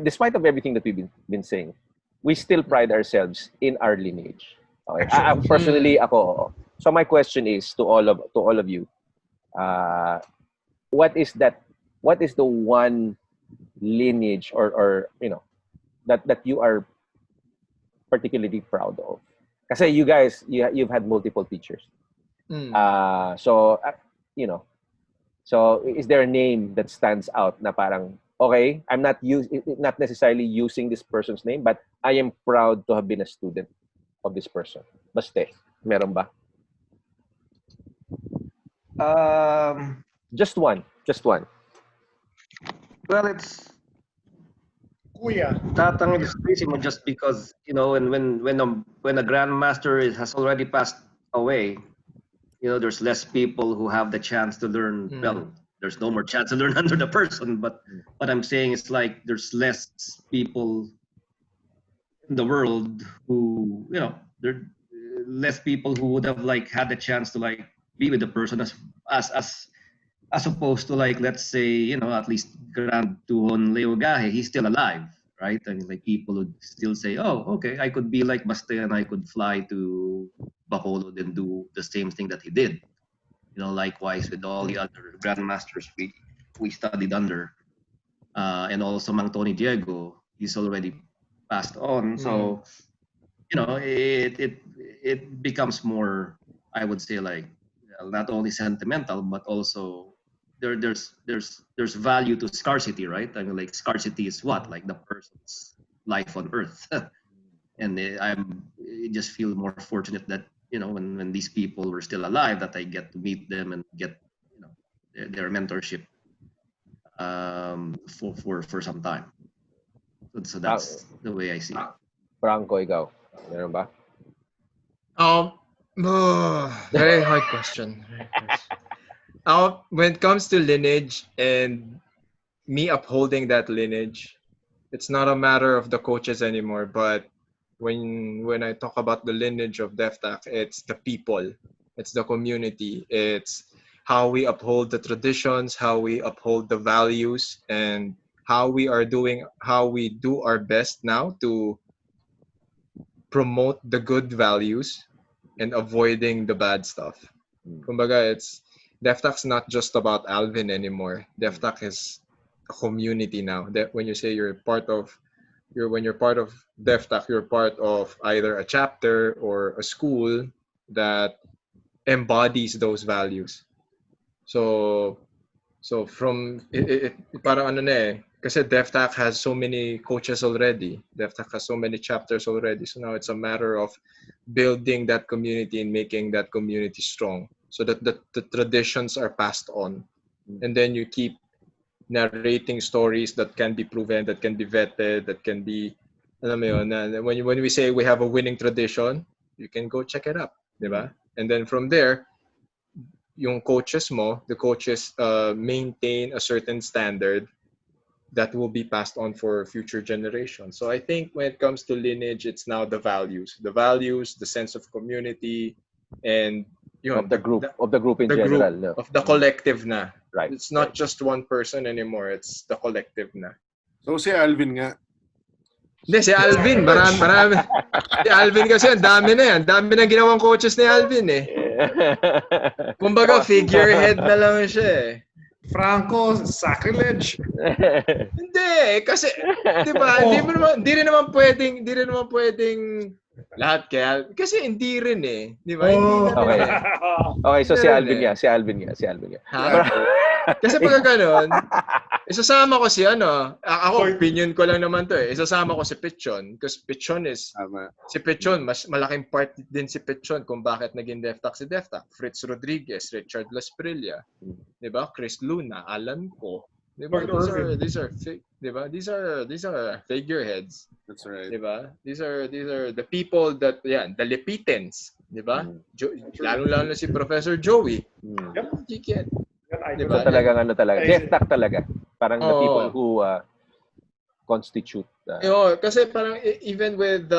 despite of everything that we've been saying, we still pride ourselves in our lineage. Okay. Personally, ako. So my question is to all of you, what is the one lineage or that you are particularly proud of? Kasi you guys, you've had multiple teachers. So is there a name that stands out na parang, okay, I'm not necessarily using this person's name, but I am proud to have been a student of this person. Baste, meron ba? Just one. Well, it's Kuya. tatang mo just because when a grandmaster has already passed away, there's less people who have the chance to learn. Well, there's no more chance to learn under the person, but what I'm saying is like there's less people in the world who there are less people who would have like had the chance to like be with the person as opposed to like, let's say, at least Grand Tuhon Leo Gahe, he's still alive, right? I mean, like people would still say, oh, okay, I could be like Baste and I could fly to Bacolod and do the same thing that he did. Likewise with all the other grandmasters we studied under, and also Mang Tony Diego, he's already passed on. So, it becomes more, I would say, like not only sentimental but also there's value to scarcity, right? I mean, like scarcity is what, like the person's life on Earth, and I just feel more fortunate that when these people were still alive, that I get to meet them and get their mentorship for some time. So that's the way I see it. Franco, ikaw, meron ba? Very hard question. When it comes to lineage and me upholding that lineage, it's not a matter of the coaches anymore, but when I talk about the lineage of DefTac, it's the people, it's the community, it's how we uphold the traditions, how we uphold the values, and how we do our best now to promote the good values and avoiding the bad stuff. Kumbaga, DefTac's not just about Alvin anymore. DefTac is a community now. That when you say when you're part of DefTac, you're part of either a chapter or a school that embodies those values. So from parang ano na eh, kasi DefTac has so many coaches already. DefTac has so many chapters already. So now it's a matter of building that community and making that community strong so that the traditions are passed on. And then you keep narrating stories that can be proven, that can be vetted, that can be, alam mo yun, when we say we have a winning tradition, you can go check it up, diba? And then from there, the coaches maintain a certain standard that will be passed on for future generations. So I think when it comes to lineage, it's now the values, the sense of community, and of the group in general, no? Of the collective na. Right. It's not just one person anymore. It's the collective na. So si Alvin nga. Hindi, si Alvin. Marami. Si Alvin kasi, ang dami na yan. Dami na ginawang coaches ni Alvin eh. Kumbaga, figurehead na lang siya eh. Franco, sacrilege. Hindi, kasi, di ba, hindi rin naman pwedeng lahat kaya, kasi hindi rin eh. Di ba? Hindi na rin Okay. eh. Okay, so Hindi si rin Alvin eh. nga, si Alvin nga. Ha? Kasi pag ganun, isasama ko si ako, opinion ko lang naman to eh. Isasama ko si Pichon. Because Pichon is, Tama. si Pichon, mas malaking part din si Pichon kung bakit naging DefTac si DefTac. Fritz Rodriguez, Richard Lasprilla, di ba? Chris Luna, Alan Ko. Di ba? These are figureheads. That's right. Di ba? These are the people that, the Lepitens. Di ba? Lalo na si Professor Joey. You can't. Diba? So talagang DefTac talaga. Parang the people who constitute. Kasi parang even with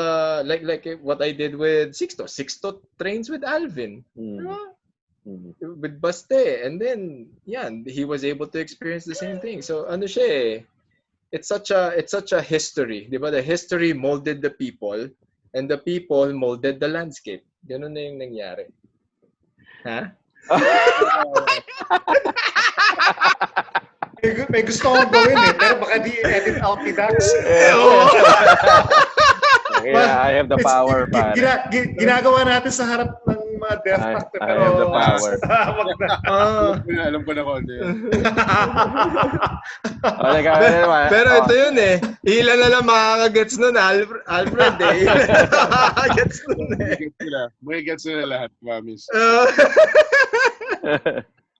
like what I did with Sixto trains with Alvin. Diba? With Baste, and then he was able to experience the same thing. So ano siya eh, it's such a history, 'di ba? The history molded the people and the people molded the landscape. Ganun na yung nangyari. Ha? May gusto akong gawin eh, pero baka di-edit out ni Dax. I have the power, pare. Ginagawa natin sa harap ng mga DefTac. I have the power. Alam ko na kung ano yun. Pero ito yun eh. Ilan na lang makakagets nun, Alfred eh. Makakagets nun eh. May gets nila lahat, promise.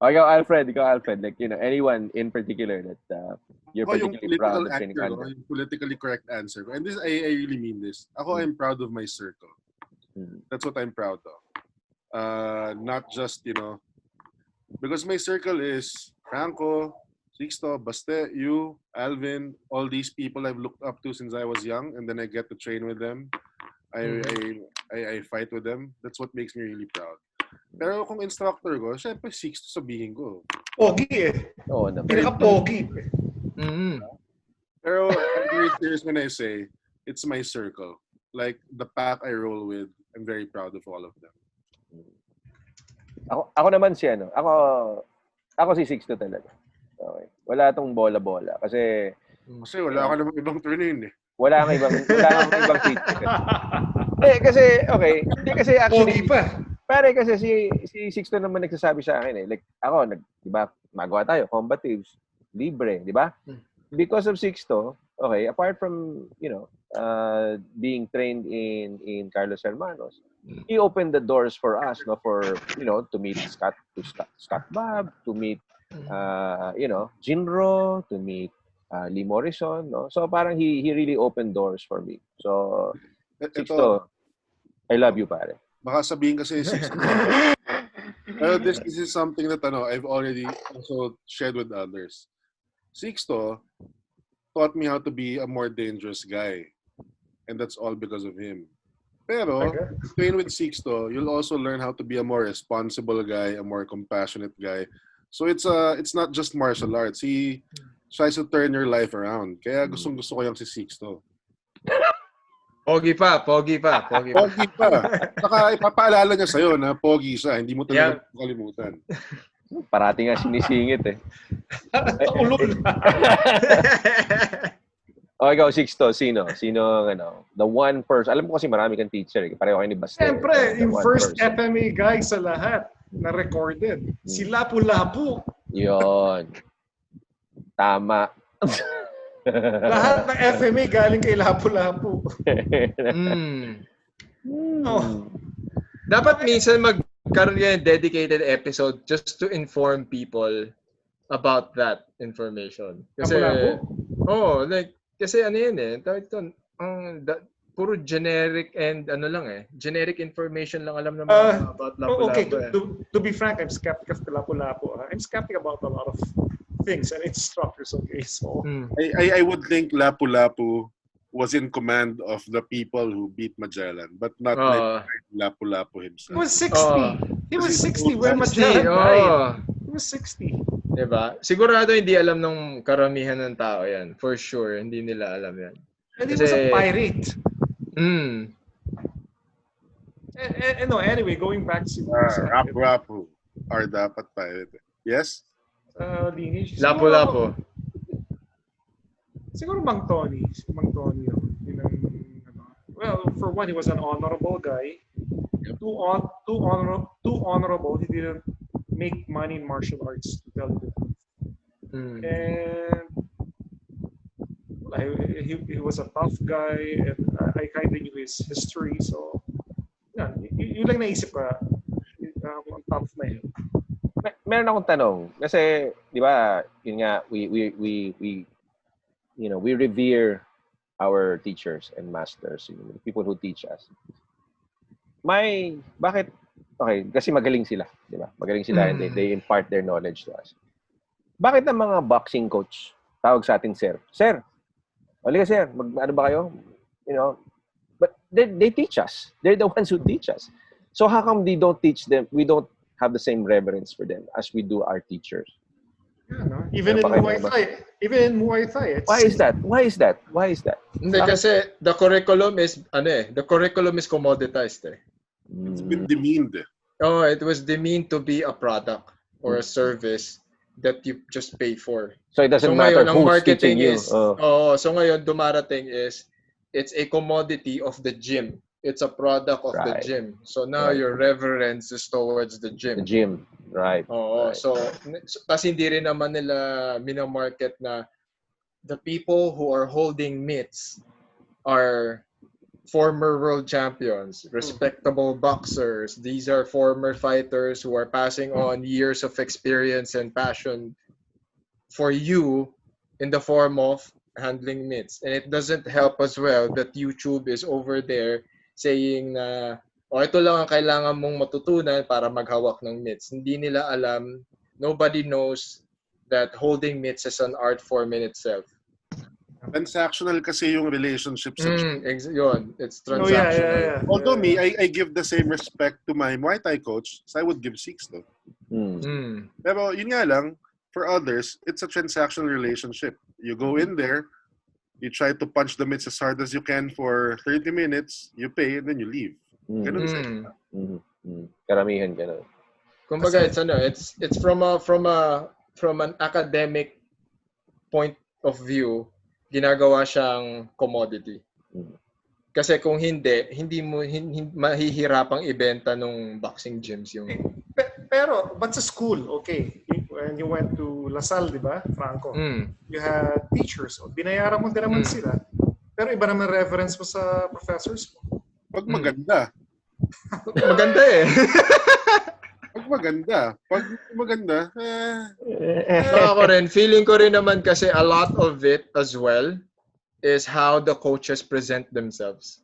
Ikaw, Alfred, like, anyone in particular that you're particularly proud of training under? Yung politically correct answer ko. And this, I really mean this. Ako, I'm proud of my circle. That's what I'm proud of. Not just, because my circle is Franco, Sixto, Baste, you, Alvin, all these people I've looked up to since I was young, and then I get to train with them. I fight with them. That's what makes me really proud. Pero kung instructor ko, syempre Sixto sabihin ko. Pogi eh. Pinaka-pogi. Pero I'm very serious when I say, it's my circle. Like, the pack I roll with, I'm very proud of all of them. Ako naman si ako si Sixto talaga. Okay. Wala tong bola-bola kasi wala ka namang ibang turnin eh. Wala kang ibang teacher. Kasi okay, hindi kasi actually Pogi pa. pare kasi si Sixto naman nagsasabi sa akin eh. Like ako, 'di ba? Magawa tayo combatives, libre, 'di ba? Because of Sixto, okay, apart from, being trained in Carlos Hermanos, he opened the doors for us, to meet Scott Babb, to meet Jinro, to meet Lee Morrison, no? So parang he really opened doors for me. So Sixto, I love you, pare. Baka sabihin kasi Sixto. Pero this is something that I've already also shared with others. Sixto taught me how to be a more dangerous guy. And that's all because of him. Pero, train with Sixto, you'll also learn how to be a more responsible guy, a more compassionate guy. So it's not just martial arts. He tries to turn your life around. Kaya gustong-gusto ko yung si Sixto. Pogi pa. Pogi pa. Saka ipapaalala niya sa'yo na pogi siya. Hindi mo talaga makalimutan. Parati nga sinisingit eh. Ulol. Ikaw, Sixto, sino the one person, alam ko kasi marami kang teacher eh. Pareho kayo ni Baste. Siyempre, yung first FMA guy sa lahat na recorded, si Lapu-Lapu. Yun. Tama. Lahat ng FMA galing kay Lapu-Lapu. Dapat minsan magkaroon ng dedicated episode just to inform people about that information. Kasi, kasi ano yun eh, puro generic and generic information lang alam naman about Lapu-Lapu. Okay, to be frank, I'm skeptical of Lapu-Lapu. I'm skeptical about a lot of things and instructors. Okay, so I would think Lapu-Lapu was in command of the people who beat Magellan, but not Lapu-Lapu himself. He was 60. He was 60 when Magellan died. He was 60. Diba? Sigurado hindi alam ng karamihan ng tao yan. For sure, hindi nila alam yan. And he was a pirate. No, anyway, going back siguro sa Rapu-rapu. Or dapat pa. Yes? Lineage. Lapu-lapu. Siguro Mang Tony. Si Mang Tony yun ang, ano. Well, for one, he was an honorable guy. Too honorable. He didn't make money in martial arts, to tell you the truth. And he was a tough guy, and I kind of knew his history. So, yan, yun lang naisip ko. On top of my head. Meron akong tanong kasi 'di ba yun nga we we revere our teachers and masters, the people who teach us. Bakit okay kasi magaling sila, 'di ba? Magaling sila and they impart their knowledge to us. Bakit ang mga boxing coach tawag sa atin sir? Sir, halika sir, ano ba kayo? But they teach us. They're the ones who teach us. So how come they don't teach them? We don't have the same reverence for them as we do our teachers. Yeah, no? Even in Muay Thai. Why is that? Hindi kasi the curriculum is commoditized eh. It's been demeaned. Oh, it was demeaned to be a product or a service that you just pay for. So it doesn't matter who's teaching you. So ngayon dumarating is it's a commodity of the gym. It's a product of the gym. So now your reverence is towards the gym. The gym, right. Right. So kasi hindi rin naman nila minamarket na the people who are holding mitts are former world champions, respectable boxers. These are former fighters who are passing on years of experience and passion for you in the form of handling mitts. And it doesn't help as well that YouTube is over there saying na ito lang ang kailangan mong matutunan para maghawak ng mitts. Hindi nila alam, nobody knows that holding mitts is an art form in itself. Transactional kasi yung relationship sa yun. It's transactional. Although me, I give the same respect to my Muay Thai coach, so I would give 6 though. Pero yun nga lang, for others, it's a transactional relationship. You go in there, you try to punch the mitts as hard as you can for 30 minutes, you pay, and then you leave. Ganun sila. Karamihan ganun. Kumbaga, it's from an academic point of view, ginagawa siyang commodity. Kasi kung hindi mahihirapang ibenta nung boxing gyms yung... Pero, but sa school, okay. When you went to LaSalle, di ba, Franco? You had teachers. Binayaran mo din naman sila. Pero iba naman reference mo sa professors mo. Pag maganda. Maganda eh. Pag maganda, Ako rin, feeling ko rin naman kasi a lot of it as well is how the coaches present themselves.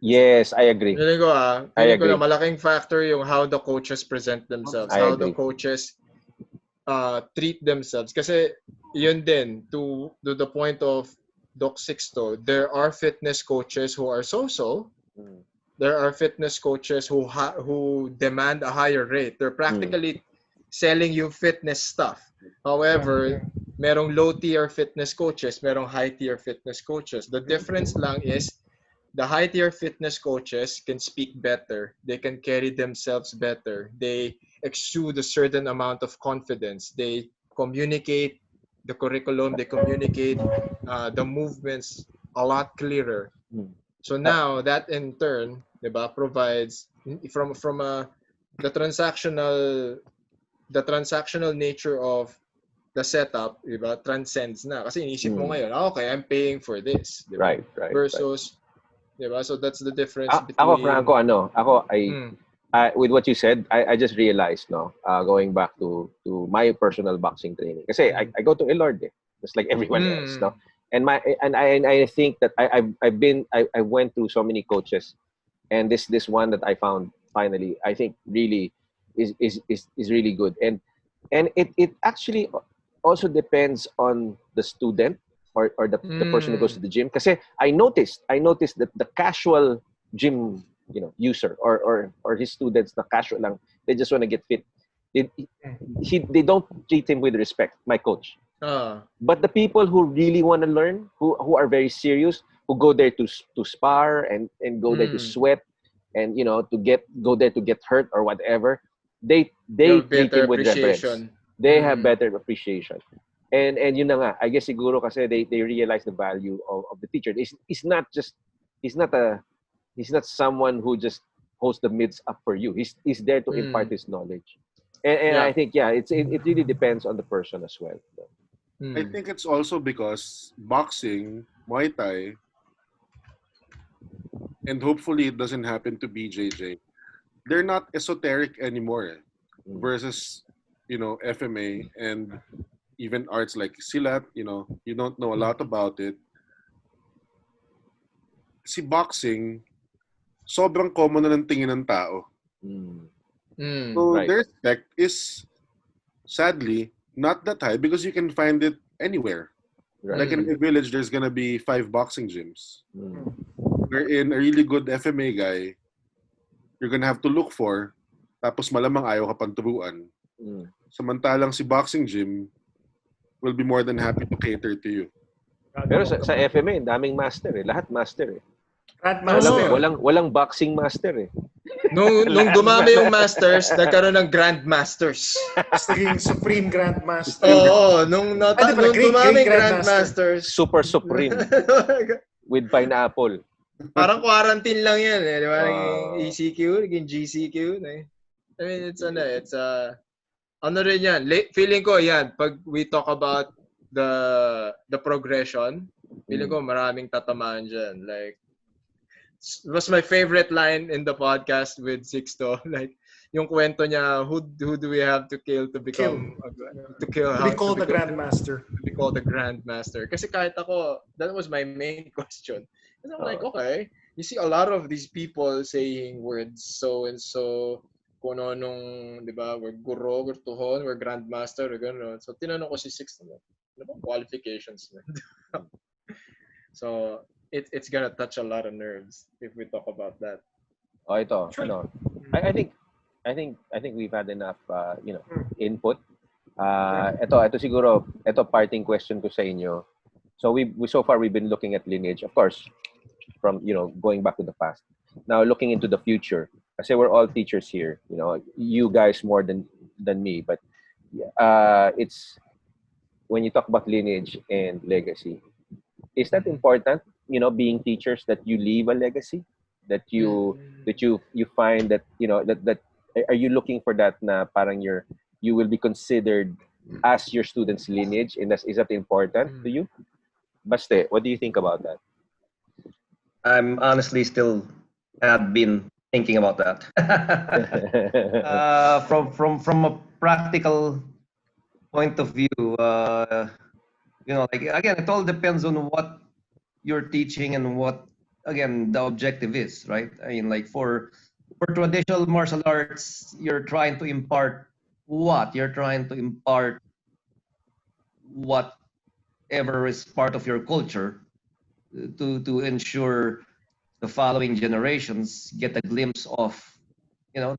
Yes, I agree. Feeling ko na malaking factor yung how the coaches present themselves, how the coaches treat themselves. Kasi yun din, to the point of Doc Sixto, there are fitness coaches who are so-so. There are fitness coaches who demand a higher rate. They're practically selling you fitness stuff. However, merong low-tier fitness coaches, merong high-tier fitness coaches. The difference lang is the high-tier fitness coaches can speak better. They can carry themselves better. They exude a certain amount of confidence. They communicate the curriculum. They communicate the movements a lot clearer. So now that in turn, diba, provides from the transactional nature of the setup, diba, transcends na. Kasi inisip mo ngayon, okay, I'm paying for this. Diba? Right. Versus, diba? So that's the difference between... Ako, Franco, with what you said, I just realized, going back to my personal boxing training. Kasi I go to Elord, just like everyone else, no? And I think that I went through so many coaches, and this one that I found finally, I think really is really good. And it actually also depends on the student or the person who goes to the gym. Kasi I noticed that the casual gym user or his students na casual lang, they just want to get fit. They don't treat him with respect, my coach. But the people who really want to learn, who are very serious, who go there to spar and go there to sweat, and to go there to get hurt or whatever, they You have treat better him with reverence. appreciation. They have Mm. better appreciation. And yun na nga, I guess siguro kasi they realize the value of the teacher. He's not just he's not someone who just holds the myths up for you. He's there to impart his knowledge. And Yeah. I think it really depends on the person as well. I think it's also because boxing, Muay Thai, and hopefully it doesn't happen to BJJ. They're not esoteric anymore versus FMA and even arts like silat. You don't know a lot about it. Si boxing, sobrang common na ng tingin ng tao. So Right. their respect is sadly not that high because you can find it anywhere. Right. Like in a village, there's gonna be 5 boxing gyms. Mm. Wherein a really good FMA guy, you're gonna have to look for, tapos malamang ayaw ka pang turuan. Mm. Samantalang si boxing gym will be more than happy to cater to you. Pero sa FMA, daming master eh. Lahat master eh. Grandmaster. Walang boxing master eh. Nung dumami yung masters, nagkaroon ng grandmasters. Mas naging Supreme Grandmaster. Oo, nung Great dumami yung Grandmaster. grandmasters. Super supreme with pineapple. Parang quarantine lang yan eh. Di ba? Ah. Naging ECQ, naging GCQ. I mean, it's ano rin yan. Feeling ko yan, pag we talk about the progression, feeling ko maraming tatamaan dyan. Like, it was my favorite line in the podcast with Sixto. Like, yung kwento niya, who do we have to kill to become to kill? To be called the Grandmaster. To be called the Grandmaster. Kasi kahit ako, that was my main question. And I'm like, okay, you see a lot of these people saying words so and so, kung anong, di ba, we're guro, we're tuhon, we're Grandmaster, we're gano'n. So, tinanong ko si Sixto, ano bang qualifications na? So, it's gonna touch a lot of nerves if we talk about that. Oh, ito. Ano? I think we've had enough input. Ito siguro, ito parting question ko sa inyo. So so far we've been looking at Lineage, of course, from going back to the past. Now looking into the future. Kasi we're all teachers here, you guys more than me, but it's when you talk about lineage and legacy, is that important? Being teachers, that you leave a legacy, that you find that that are you looking for that na parang you will be considered as your students' lineage, and is that important to you? Baste, what do you think about that? I'm honestly still have been thinking about that. From a practical point of view, like again, it all depends on what you're teaching and what again the objective is, right? I mean, like for traditional martial arts, you're trying to impart what? You're trying to impart whatever is part of your culture to ensure the following generations get a glimpse of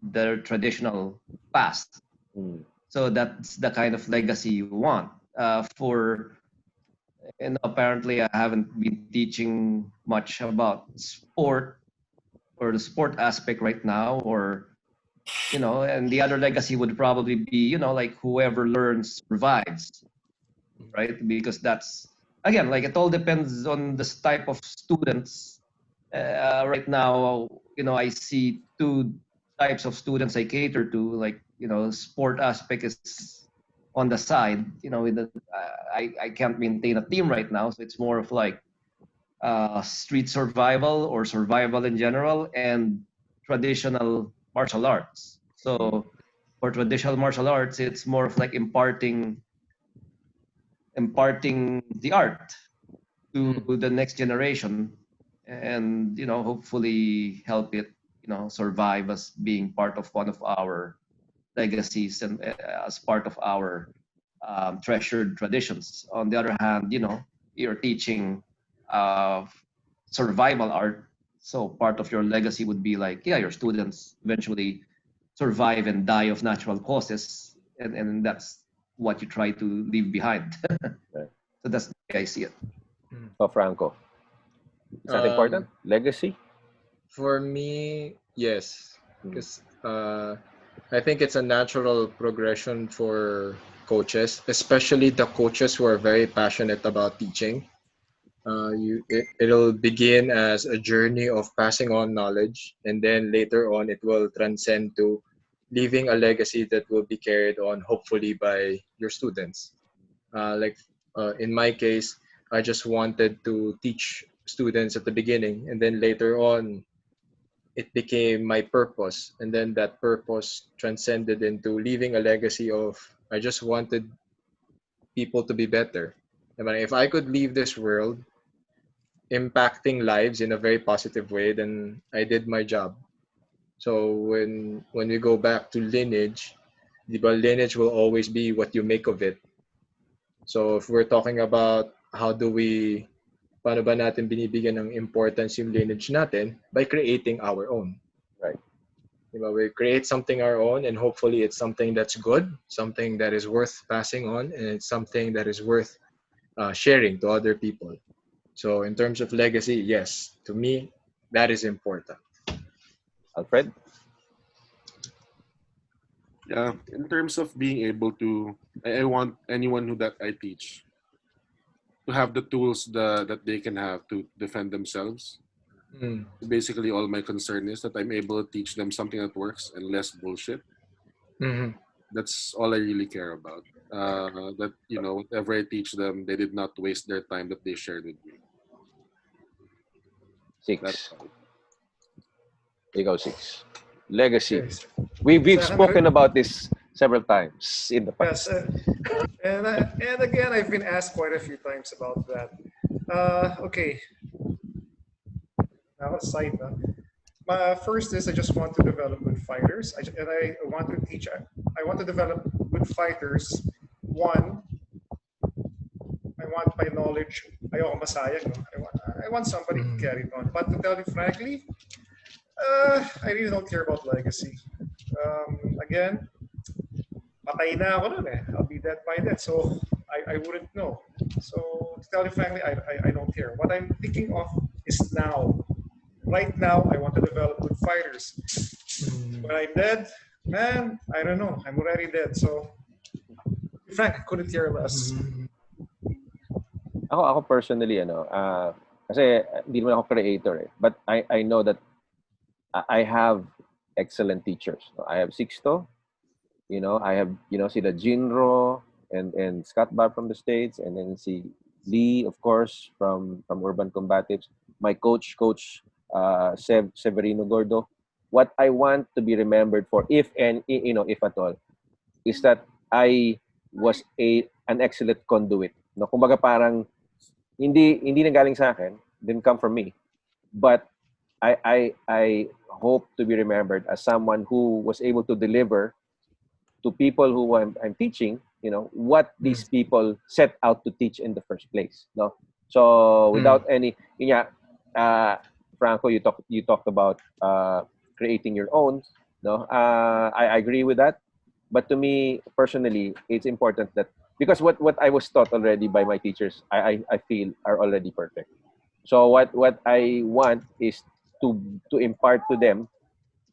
their traditional past. So that's the kind of legacy you want. And apparently I haven't been teaching much about sport or the sport aspect right now, or and the other legacy would probably be like whoever learns survives, right? Because that's again, like it all depends on this type of students. Right now, I see two types of students I cater to. Like sport aspect is on the side. I can't maintain a team right now, so it's more of like street survival or survival in general, and traditional martial arts. So for traditional martial arts, it's more of like imparting the art to the next generation, and hopefully help it survive as being part of one of our legacies and as part of our treasured traditions. On the other hand, you're teaching survival art, so part of your legacy would be like, your students eventually survive and die of natural causes, and that's what you try to leave behind. So that's the way I see it. So Franco, is that important? Legacy? For me, Yes, because I think it's a natural progression for coaches, especially the coaches who are very passionate about teaching. It'll begin as a journey of passing on knowledge, and then later on, it will transcend to leaving a legacy that will be carried on, hopefully, by your students. Like in my case, I just wanted to teach students at the beginning, and then later on, it became my purpose. And then that purpose transcended into leaving a legacy of I just wanted people to be better. I mean, if I could leave this world impacting lives in a very positive way, then I did my job. So when we go back to lineage, the lineage will always be what you make of it. So if we're talking about paano ba natin binibigyan ng importance yung lineage natin? By creating our own. Right. We create something our own, and hopefully it's something that's good, something that is worth passing on, and it's something that is worth sharing to other people. So in terms of legacy, yes, to me, that is important. Alfred? Yeah, in terms of being able to, I want anyone who that I teach to have the tools that they can have to defend themselves. Mm. Basically, all my concern is that I'm able to teach them something that works and less bullshit. Mm-hmm. That's all I really care about. That whatever I teach them, they did not waste their time that they shared with me. 6. That's all. Ikaw, 6. Legacy. Okay. We've Sa akin, spoken about this several times in the Yes, past. and again, I've been asked quite a few times about that. Okay, now aside, my first is I just want to develop good fighters, and I want to teach. I want to develop good fighters. One, I want my knowledge. Ayoko masayang, no? I want somebody to carry it on. But to tell you frankly, I really don't care about legacy. Again, patay na ako nun eh. I'll be dead by then. So I wouldn't know. So to tell you frankly, I don't care. What I'm thinking of is now. Right now, I want to develop good fighters. When I'm dead, man, I don't know. I'm already dead. So, in fact, I couldn't care less. Ako personally, kasi hindi naman ako creator eh. But I know that I have excellent teachers. I have Sixto, I have, sila Jinro and Scott Bar from the States, and then si Lee, of course, from Urban Combatives. My coach, Severino Gordo. What I want to be remembered for, if at all, is that I was an excellent conduit. No, kumbaga parang hindi nanggaling sa akin, didn't come from me, but I hope to be remembered as someone who was able to deliver to people who I'm teaching, what these people set out to teach in the first place. No, so without any, Franco, you talked about creating your own. No, I agree with that. But to me personally, it's important that because what I was taught already by my teachers, I feel are already perfect. So what I want is to impart to them,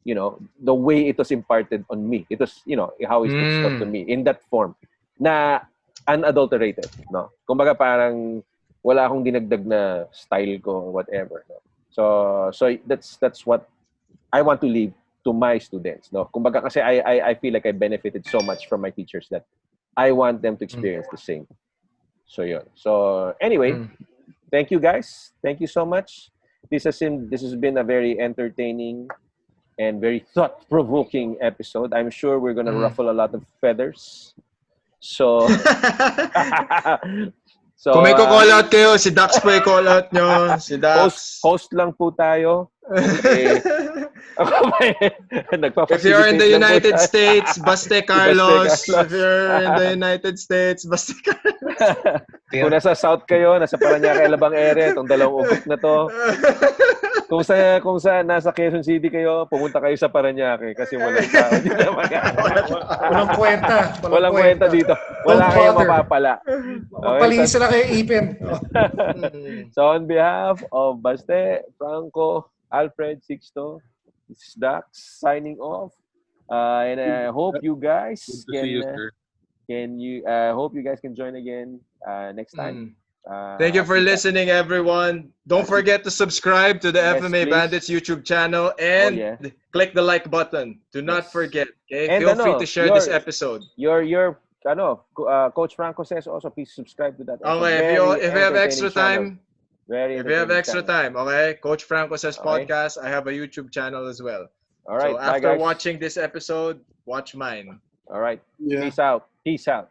the way it was imparted on me. It was, how it was taught to me in that form na unadulterated, no? Kumbaga parang wala akong dinagdag na style ko or whatever, no? So that's what I want to leave to my students, no? Kumbaga kasi I feel like I benefited so much from my teachers that I want them to experience the same. So yun. So anyway, thank you guys. Thank you so much. This has been a very entertaining and very thought-provoking episode. I'm sure we're gonna ruffle a lot of feathers. So, Kung may call out kayo, si Dax po i-call out nyo. Si Dax. Host lang po tayo. Okay. If you're in the United States, Baste Carlos. If you're in the United States, Baste Carlos. Kung nasa South kayo, nasa Parañaque, Alabang area, itong dalawang ugok na to. Kung sa nasa Quezon City kayo, pumunta kayo sa Parañaque kasi walang tao dito. Walang kwenta. Walang kwenta dito. Wala kayong mapapala. Magpalisa na kayo ipin. So on behalf of Baste, Franco, Alfred, Sixto, This is Dax signing off. And I hope you guys Good to see you, sir. hope you guys can join again next time. Thank you for Peace out. listening, everyone. Don't forget to subscribe to the Yes, FMA please. Bandits YouTube channel and yeah. click the like button. Do not Yes. forget. Okay, And feel free to share this episode. Coach Franco says also please subscribe to that. Also Okay, if you have extra time, Very entertaining channel. okay, Coach Franco says Okay. podcast. I have a YouTube channel as well. All right, So bye after guys. watching this episode, watch mine. All right, Yeah. peace out. Peace out.